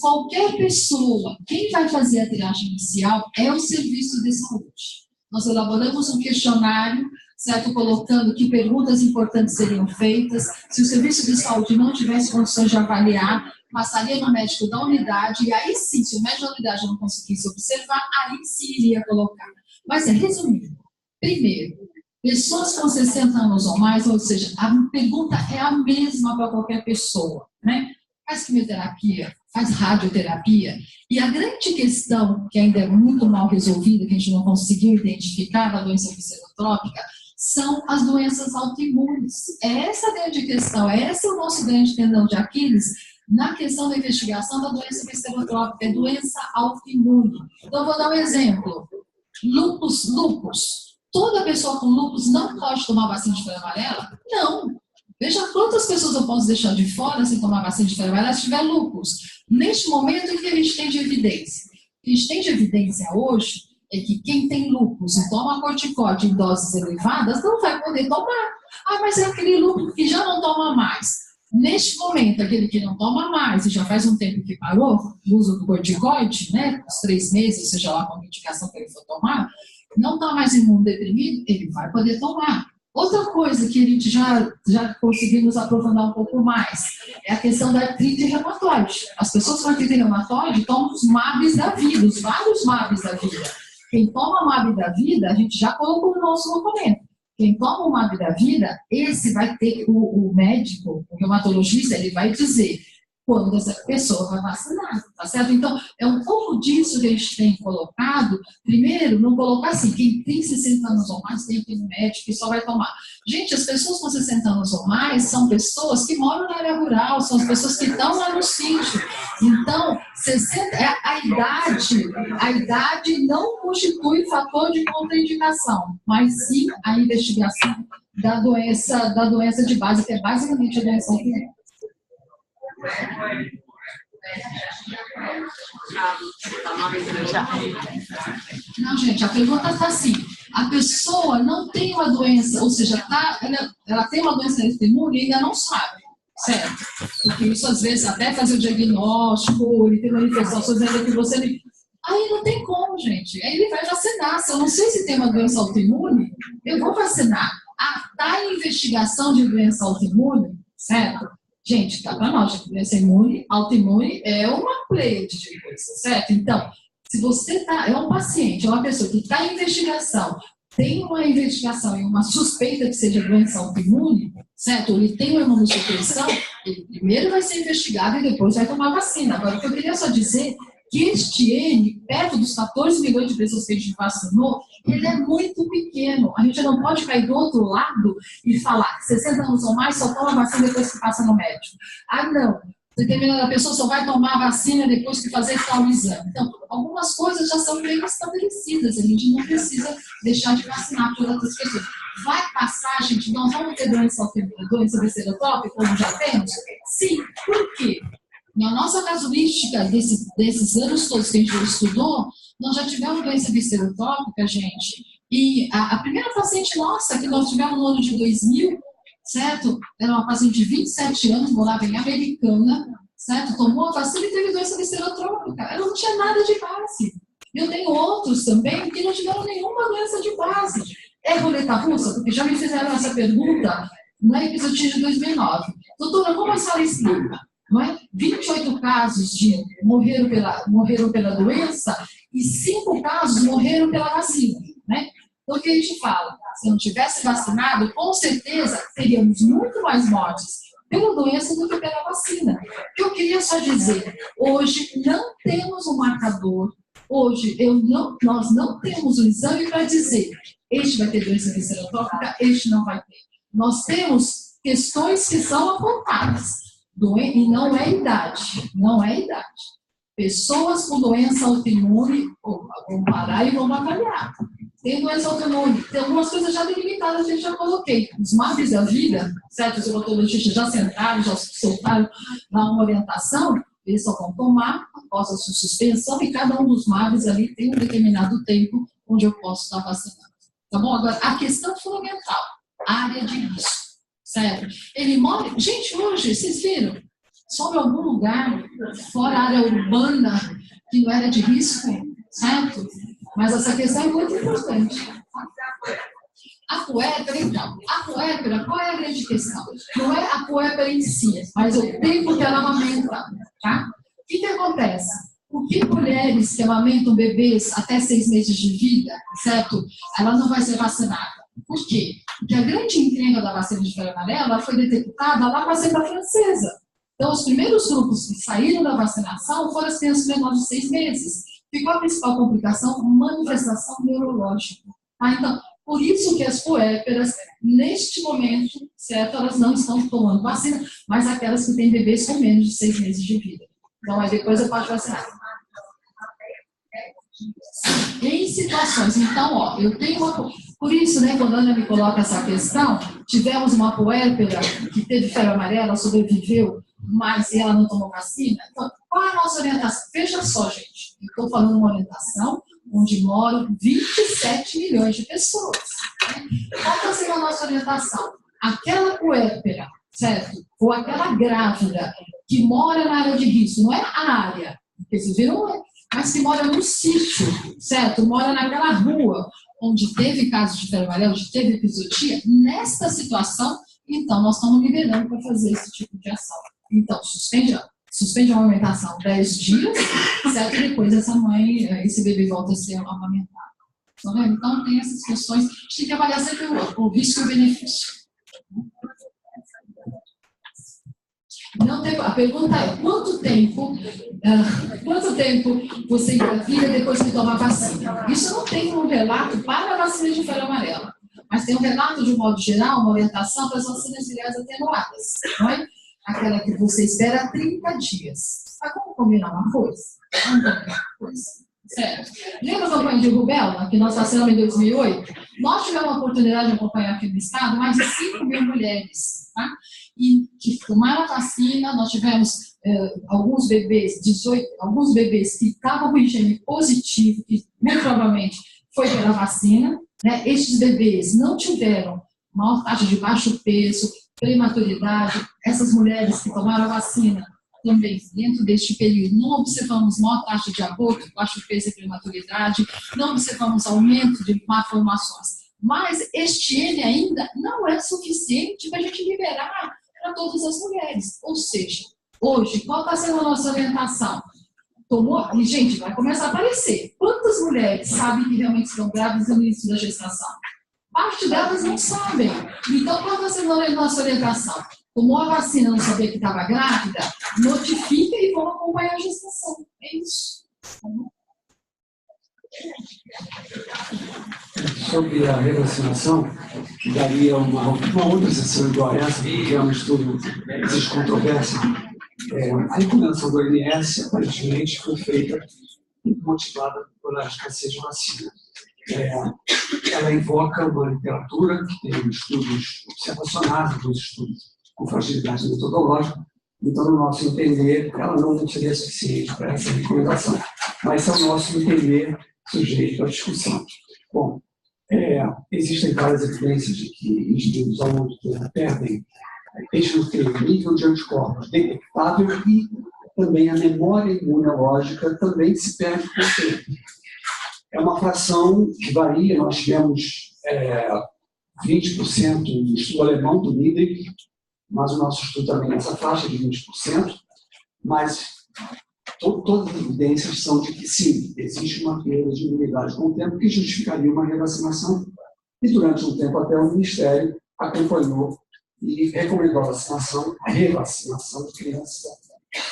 Speaker 2: qualquer pessoa, quem vai fazer a triagem inicial é o serviço de saúde. Nós elaboramos um questionário, certo? Colocando que perguntas importantes seriam feitas. Se o serviço de saúde não tivesse condições de avaliar, passaria no médico da unidade, e aí sim, se o médico da unidade não conseguisse observar, aí sim iria colocar. Mas, resumindo, primeiro, pessoas com 60 anos ou mais, ou seja, a pergunta é a mesma para qualquer pessoa, né? Faz quimioterapia, faz radioterapia, e a grande questão, que ainda é muito mal resolvida, que a gente não conseguiu identificar na doença viscerotrópica, são as doenças autoimunes. Essa é a grande questão, esse é o nosso grande tendão de Aquiles na questão da investigação da doença viscerotrópica, é doença autoimune. Então, vou dar um exemplo. Lúpus. Toda pessoa com lúpus não pode tomar vacina de febre amarela? Não. Veja quantas pessoas eu posso deixar de fora sem tomar vacina de febre amarela se tiver lúpus. Neste momento, o que a gente tem de evidência? O que a gente tem de evidência hoje é que quem tem lúpus e toma corticóide em doses elevadas não vai poder tomar. Mas é aquele lúpus que já não toma mais. Neste momento, aquele que não toma mais e já faz um tempo que parou o uso do corticoide, né, os 3 meses, seja lá qual indicação que ele for tomar, não está mais imunodeprimido, ele vai poder tomar. Outra coisa que a gente já conseguimos aprofundar um pouco mais é a questão da artrite reumatoide. As pessoas com artrite reumatoide tomam os MABs da vida, os vários MABs da vida. Quem toma MAB da vida, a gente já colocou no nosso documento. Quem toma o MAB da vida, esse vai ter, o médico, o reumatologista, ele vai dizer quando essa pessoa vai vacinar, tá certo? Então, é um pouco disso que a gente tem colocado. Primeiro, não colocar assim, quem tem 60 anos ou mais tem que ir no médico e só vai tomar. Gente, as pessoas com 60 anos ou mais são pessoas que moram na área rural, são as pessoas que estão lá no sítio. Então, a idade não constitui fator de contraindicação, mas sim a investigação da doença de base, que é basicamente a doença autoimune. Não, gente, a pergunta está assim: a pessoa não tem uma doença, ou seja, ela tem uma doença autoimune e ainda não sabe, certo? Porque isso às vezes até fazer o diagnóstico, ele tem manifestações ainda que você... Aí não tem como, gente. Aí ele vai vacinar. Se eu não sei se tem uma doença autoimune, eu vou vacinar. Tá em investigação de doença autoimune, certo? Gente, tá para nós, doença imune, autoimune é uma pleiade de coisas, certo? Então, se você é um paciente, é uma pessoa que está em investigação, tem uma investigação e uma suspeita que seja doença autoimune, certo? Ele tem uma imunossupressão, ele primeiro vai ser investigado e depois vai tomar vacina. Agora, o que eu queria só dizer que este N, perto dos 14 milhões de pessoas que a gente vacinou, ele é muito pequeno. A gente não pode cair do outro lado e falar que 60 anos ou mais só toma vacina depois que passa no médico. Não. Determinada pessoa só vai tomar a vacina depois que fazer tal exame. Então, algumas coisas já são bem estabelecidas. A gente não precisa deixar de vacinar por outras pessoas. Vai passar, gente, nós vamos ter doença becerotópica, como já temos? Sim. Por quê? Na nossa casuística desses anos todos que a gente estudou, nós já tivemos doença viscerotópica, gente. E a primeira paciente nossa que nós tivemos no ano de 2000, certo? Era uma paciente de 27 anos, morava em Americana, certo? Tomou a vacina e teve doença viscerotrópica. Ela não tinha nada de base. Eu tenho outros também que não tiveram nenhuma doença de base. É roleta russa? Porque já me fizeram essa pergunta na episódio de 2009. Doutora, como a senhora explica? Não é? 28 casos morreram pela doença e 5 casos morreram pela vacina. Né? Então, o que a gente fala? Se não tivesse vacinado, com certeza teríamos muito mais mortes pela doença do que pela vacina. O que eu queria só dizer, hoje não temos um marcador, hoje nós não temos um exame para dizer este vai ter doença viscerotópica, este não vai ter. Nós temos questões que são apontadas. E não é idade, não é idade. Pessoas com doença autoimune vão parar e vão avaliar. Tem doença autoimune, tem algumas coisas já delimitadas, a gente já coloquei. Os MABs da vida, certo? Os reumatologistas já sentaram, já soltaram uma orientação, eles só vão tomar após a sua suspensão e cada um dos MABs ali tem um determinado tempo onde eu posso estar vacinando. Tá bom? Agora, a questão fundamental, área de risco. Certo? Ele mora... Gente, hoje, vocês viram? Sobre algum lugar, fora a área urbana, que não era de risco, certo? Mas essa questão é muito importante. A puérpera, então. A puérpera, qual é a grande questão? Não é a puérpera em si, mas o tempo que ela amamenta, tá? O que acontece? Por que mulheres que amamentam bebês até 6 meses de vida, certo? Ela não vai ser vacinada. Por quê? Porque a grande encrenca da vacina de febre amarela foi detectada lá com a cepa francesa. Então, os primeiros grupos que saíram da vacinação foram as crianças menores de 6 meses. Ficou a principal complicação, manifestação neurológica. Tá? Então, por isso que as puérperas, neste momento, certo, elas não estão tomando vacina, mas aquelas que têm bebês com menos de 6 meses de vida. Então, aí depois eu posso vacinar. Em situações, então, ó, eu tenho uma... Por isso, né, quando a Ana me coloca essa questão, tivemos uma puérpera que teve febre amarela, sobreviveu, mas ela não tomou vacina. Então, qual é a nossa orientação? Veja só, gente, eu estou falando uma orientação onde moram 27 milhões de pessoas. Né? Qual está sendo a nossa orientação? Aquela puérpera, certo? Ou aquela grávida que mora na área de risco, não é a área, porque vocês viram, mas que mora no sítio, certo? Mora naquela rua, onde teve casos de febre amarela, onde teve episodia, nesta situação, então nós estamos liberando para fazer esse tipo de ação. Então, suspende a amamentação 10 dias, certo? E depois essa mãe, esse bebê volta a ser amamentado. Tá vendo? Então, tem essas questões, a gente tem que avaliar sempre o risco e o benefício. Não tem, a pergunta é, quanto tempo você engravida depois que toma a vacina? Isso não tem um relato para a vacina de febre amarela, mas tem um relato, de um modo geral, uma orientação para as vacinas virais atenuadas, não é? Aquela que você espera 30 dias. Mas vamos combinar uma coisa? Vamos combinar uma coisa? Certo. Lembra a campanha de rubéola, que nós vacinamos em 2008? Nós tivemos a oportunidade de acompanhar aqui no estado mais de 5 mil mulheres, tá? E que tomaram a vacina. Nós tivemos alguns bebês que estavam com higiene positivo, que muito provavelmente foi pela vacina, né? Estes bebês não tiveram maior taxa de baixo peso, prematuridade. Essas mulheres que tomaram a vacina também, dentro deste período, não observamos maior taxa de aborto, baixo peso e prematuridade, não observamos aumento de malformações. Mas este N ainda não é suficiente para a gente liberar para todas as mulheres. Ou seja, hoje, qual está sendo a nossa orientação? E, gente, vai começar a aparecer. Quantas mulheres sabem que realmente estão grávidas no início da gestação? Parte delas não sabem. Então, qual está sendo a nossa orientação? Tomou a vacina, não sabia que estava grávida, notifica e vão acompanhar a gestação. É isso.
Speaker 3: Sobre a revacinação, daria uma outra sessão igual a essa, que é um estudo que existe controvérsia. A recomendação do OMS, aparentemente, foi feita e motivada pela escassez de vacina. Ela invoca uma literatura que tem estudos observacionais, alguns estudos com fragilidade metodológica. Então, no nosso entender, ela não seria suficiente para essa recomendação. Mas, ao nosso entender, sujeito à discussão. Bom, existem várias evidências de que indivíduos ao longo do tempo perdem o nível de anticorpos detectável e também a memória imunológica também se perde com o tempo. É uma fração que varia, nós tivemos 20% no estudo alemão do NIDEC, mas o nosso estudo também nessa faixa de 20%, mas todas as evidências são de que sim, existe uma perda de imunidade com o tempo que justificaria uma revacinação, e durante um tempo até o Ministério acompanhou e recomendou a revacinação de crianças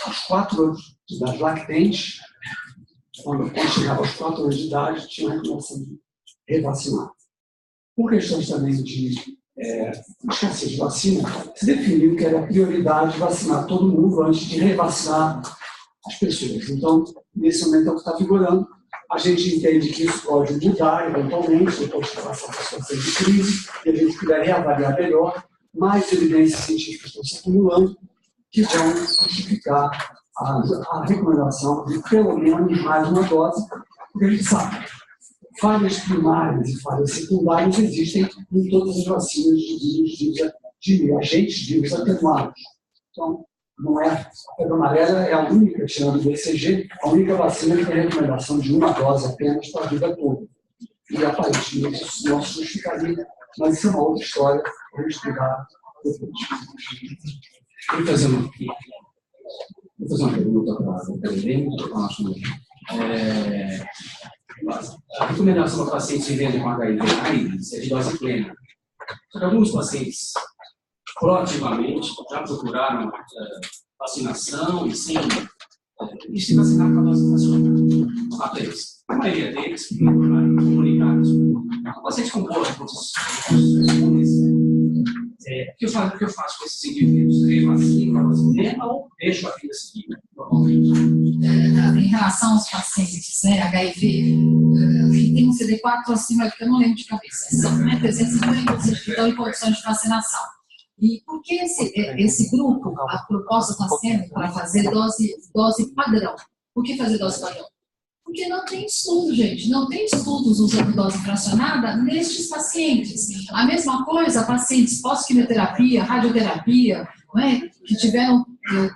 Speaker 3: aos 4 anos de idade lactentes. Quando chegava aos 4 anos de idade, tinha a recomendação de revacinar. Por questões também de escassez de vacina, se definiu que era prioridade vacinar todo mundo antes de revacinar as pessoas. Então, nesse momento é o que está vigorando. A gente entende que isso pode mudar eventualmente, depois que passar por situações de crise, e a gente puder reavaliar melhor, mais evidências científicas estão se acumulando que vão justificar a recomendação de pelo menos mais uma dose, porque a gente sabe, falhas primárias e falhas secundárias existem em todas as vacinas de agentes vírus atenuados. Então, não é, a febre amarela é a única, tirando o BCG, a única vacina que tem recomendação de uma dose apenas para a vida toda. E aparentemente isso não se justificaria, mas isso é uma outra história para a gente explicar depois.
Speaker 6: Vou fazer uma pergunta para a Helena. A recomendação para pacientes vivendo com HIV/AIDS é de dose plena. Só que alguns pacientes proativamente já procuraram vacinação e sim, eles se vacinaram com a dose fracionada. Fato é esse. A maioria deles procuraram comunicar isso. O paciente com boas condições. O que eu faço com esses indivíduos? Revacino a dose plena ou deixo a vida seguir?
Speaker 2: Em relação aos pacientes, né, HIV, que tem um CD4 acima, que eu não lembro de cabeça, são 350 que estão em condições de vacinação. E por que esse grupo, a proposta está sendo para fazer dose padrão? Por que fazer dose padrão? Porque não tem estudo, gente. Não tem estudos usando dose fracionada nestes pacientes. A mesma coisa, pacientes pós-quimioterapia, radioterapia, não é? Que tiveram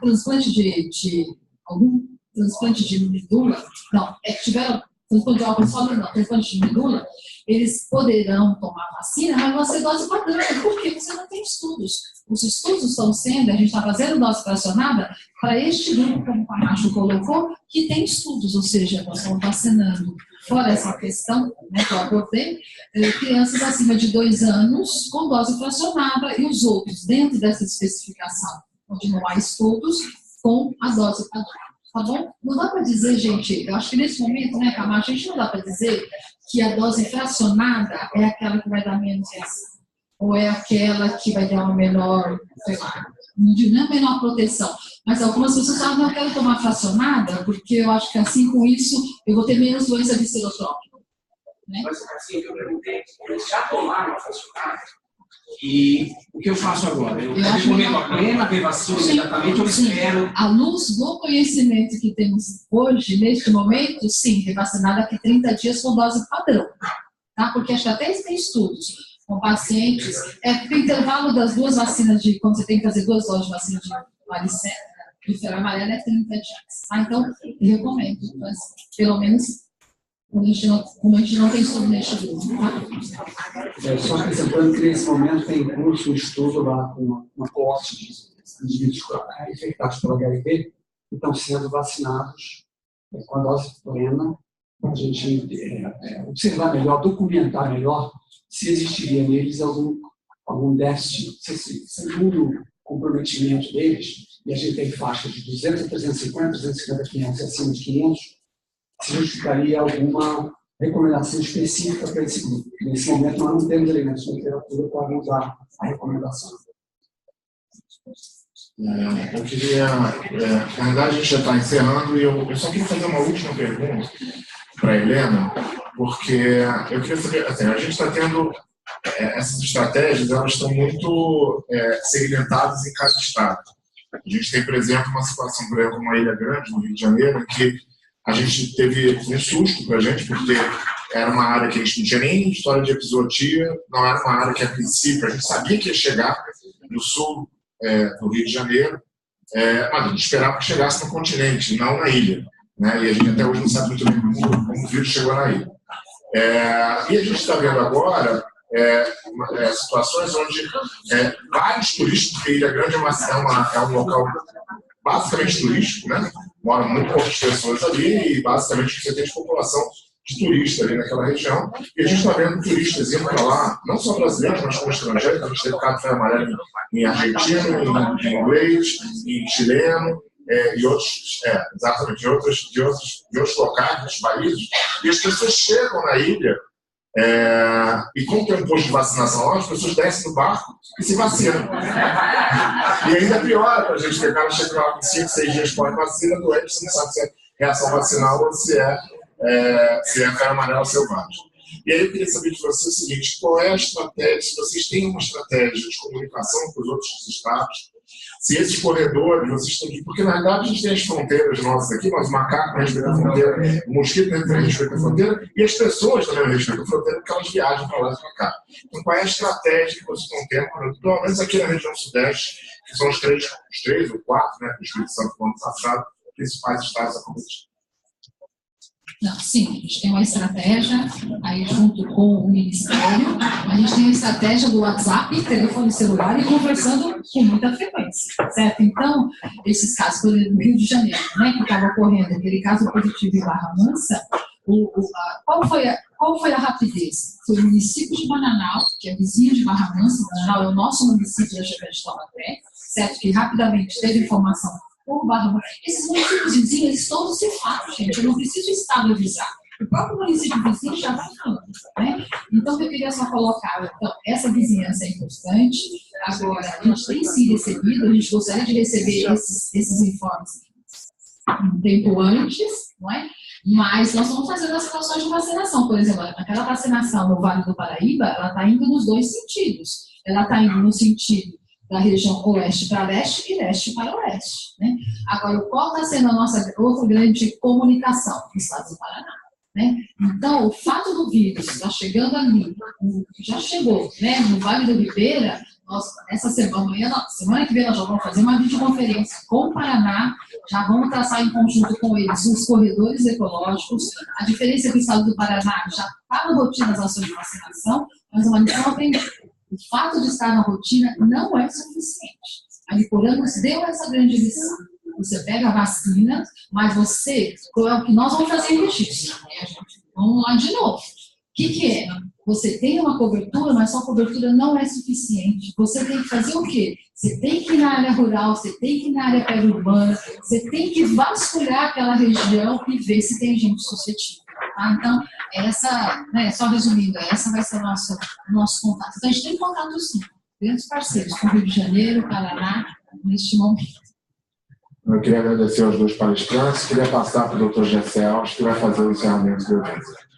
Speaker 2: transplante algum transplante de medula, não, que tiveram transplante de órgão sólido não, transplante de medula, eles poderão tomar vacina, mas vai ser dose padrão, porque você não tem estudos. Os estudos estão sendo, a gente está fazendo dose fracionada para este grupo, como o Camacho colocou, que tem estudos, ou seja, nós estamos vacinando, fora essa questão, né, que eu abordei, crianças acima de 2 anos com dose fracionada e os outros, dentro dessa especificação, onde não há estudos, com a dose padrão. Tá bom? Não dá para dizer, gente, eu acho que nesse momento, né, Camacho, a gente não dá para dizer que a dose fracionada é aquela que vai dar menos reação, ou é aquela que vai dar uma menor, sei lá, não digo nem a menor proteção, mas algumas pessoas falam, não, eu quero tomar fracionada, porque eu acho que assim, com isso, eu vou ter menos doença viscerotrópica. Né?
Speaker 6: Mas assim, eu perguntei, eles já tomaram a fracionada? E o que eu faço agora? Eu recomendo a plena, ver vacina imediatamente, eu espero.
Speaker 2: À luz do conhecimento que temos hoje, neste momento, sim, revacinada aqui 30 dias com dose padrão. Tá? Porque acho que até tem estudos com pacientes. O intervalo das 2 vacinas, quando você tem que fazer 2 doses de vacina de varicela, de febre amarela, é 30 dias. Tá? Então, eu recomendo, mas, pelo menos. Como a gente não tem estudo neste grupo. Tá?
Speaker 3: Só acrescentando que nesse momento tem em curso um estudo lá com uma coorte de indivíduos infectados pelo HIV que estão sendo vacinados com a dose plena para a gente observar melhor, documentar melhor se existiria neles algum déficit, se algum comprometimento deles, e a gente tem faixa de 200 a 350, 250 a 500 acima de 500, se justificaria alguma recomendação específica para esse grupo. Nesse momento, nós não temos elementos de literatura para usar a recomendação.
Speaker 1: Eu queria, na verdade, a gente já está encerrando e eu só queria fazer uma última pergunta para a Helena, porque eu queria saber, assim, a gente está tendo essas estratégias, elas estão muito segmentadas em cada estado. A gente tem, por exemplo, uma situação, por exemplo, uma Ilha Grande, no Rio de Janeiro, em que a gente teve um susto para a gente, porque era uma área que a gente não tinha nem história de epizootia, não era uma área que, a princípio, a gente sabia que ia chegar no sul do Rio de Janeiro, mas a gente esperava que chegasse no continente, não na ilha. Né? E a gente até hoje não sabe muito bem como o vírus chegou na ilha. E a gente está vendo agora situações onde vários turistas, porque Ilha Grande é um local basicamente turístico, né? Moram muito poucas pessoas ali e basicamente você tem de população de turista ali naquela região. E a gente está vendo turistas indo para lá, não só brasileiros, mas como estrangeiros. A gente teve caso de febre amarela em argentino, em inglês, em chileno, e outros, exatamente, de outros locais, de outros países. E as pessoas chegam na ilha, e como tem um posto de vacinação lá, as pessoas descem do barco e se vacinam. E ainda pior para a gente, que o cara chega lá com 5, 6 dias pós-vacina, doente, você não sabe se é reação vacinal ou se é febre amarela selvagem. E aí eu queria saber de você o seguinte: qual é a estratégia, se vocês têm uma estratégia de comunicação com os outros estados, se esses corredores, vocês têm que... Porque, na verdade, a gente tem as fronteiras nossas aqui, mas o macaco respeitam a fronteira, o mosquito também respeita a fronteira, e as pessoas também respeitam a fronteira, porque elas viajam para lá e para cá. Então, qual é a estratégia que vocês estão tendo, pelo menos aqui na região sudeste, que são os três ou 4, né, do Espírito Santo, no ano passado, principais estados da comunidade?
Speaker 2: Não, sim, a gente tem uma estratégia aí junto com o Ministério, a gente tem a estratégia do WhatsApp, telefone celular e conversando com muita frequência, certo? Então, esses casos, por exemplo, no Rio de Janeiro, né, que estava ocorrendo, aquele caso positivo em Barra Mansa, qual foi a rapidez? Foi o município de Bananal, que é vizinho de Barra Mansa. Bananal é o nosso município da Chapada de Taubaté, certo? Que rapidamente teve informação. Esses municípios vizinhos, eles todos se falam, gente. Eu não preciso o Estado avisar. O próprio município vizinho já vai falando. Né? Então, eu queria só colocar, então, essa vizinhança é importante. Agora, a gente tem sim recebido, a gente gostaria de receber esses informes um tempo antes, não é? Mas nós estamos fazendo as situações de vacinação. Por exemplo, aquela vacinação no Vale do Paraíba, ela está indo nos 2 sentidos. Ela está indo no sentido da região oeste para leste e leste para oeste. Né? Agora, qual está sendo a nossa outra grande comunicação? O estado do Paraná. Né? Então, o fato do vírus estar chegando ali, já chegou, né, no Vale do Ribeira, Essa semana que vem, nós já vamos fazer uma videoconferência com o Paraná, já vamos traçar em conjunto com eles os corredores ecológicos. A diferença é que o estado do Paraná já está na rotina das ações de vacinação, mas uma lição aprendida. O fato de estar na rotina não é suficiente. A Niporã nos deu essa grande lição. Você pega a vacina, mas você, é o que nós vamos fazer em registro. Vamos lá de novo. O que é? Você tem uma cobertura, mas sua cobertura não é suficiente. Você tem que fazer o quê? Você tem que ir na área rural, você tem que ir na área periurbana, você tem que vasculhar aquela região e ver se tem gente suscetível. Tá? Então, só resumindo, essa vai ser o nosso contato. Então, a gente tem contato sim, grandes parceiros, com o Rio de Janeiro, Paraná, neste momento.
Speaker 1: Eu queria agradecer aos dois palestrantes, queria passar para o Dr. Gessé Alves, que vai fazer o encerramento do evento.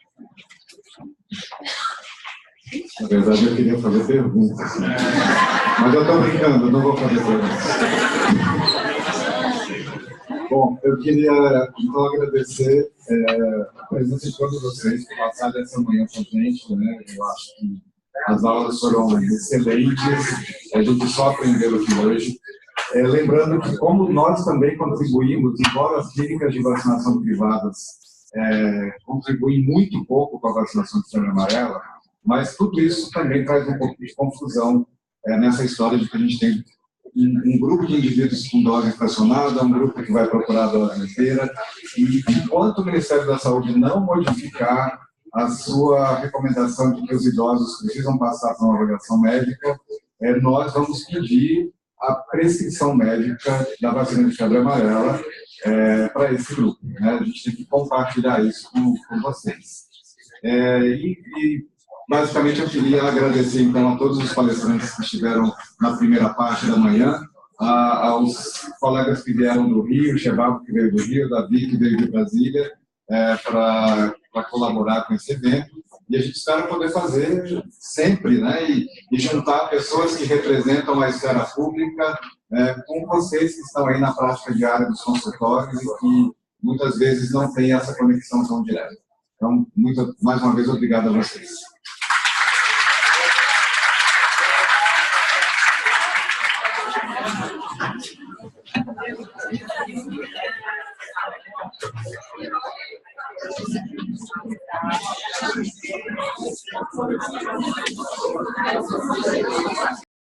Speaker 7: Na verdade, eu queria fazer perguntas, né? Mas eu estou brincando, eu não vou fazer perguntas. Bom, eu queria então agradecer a presença de todos vocês que passaram essa manhã com a gente, né? Eu acho que as aulas foram excelentes, a gente só aprendeu aqui hoje. Lembrando que, como nós também contribuímos, embora as clínicas de vacinação privadas contribuem muito pouco com a vacinação de febre amarela, mas tudo isso também traz um pouco de confusão nessa história de que a gente tem um grupo de indivíduos com dose fracionada, um grupo que vai procurar a dose inteira, e enquanto o Ministério da Saúde não modificar a sua recomendação de que os idosos precisam passar por uma avaliação médica, nós vamos pedir a prescrição médica da vacina de febre amarela para esse grupo, né? A gente tem que compartilhar isso com vocês. Basicamente, eu queria agradecer, então, a todos os palestrantes que estiveram na primeira parte da manhã, aos colegas que vieram do Rio, o Chevabo, que veio do Rio, Davi, que veio de Brasília, para colaborar com esse evento. E a gente espera poder fazer sempre, né? E juntar pessoas que representam a esfera pública com vocês que estão aí na prática diária dos consultórios e que muitas vezes não têm essa conexão tão direta. Então, mais uma vez, obrigado a vocês.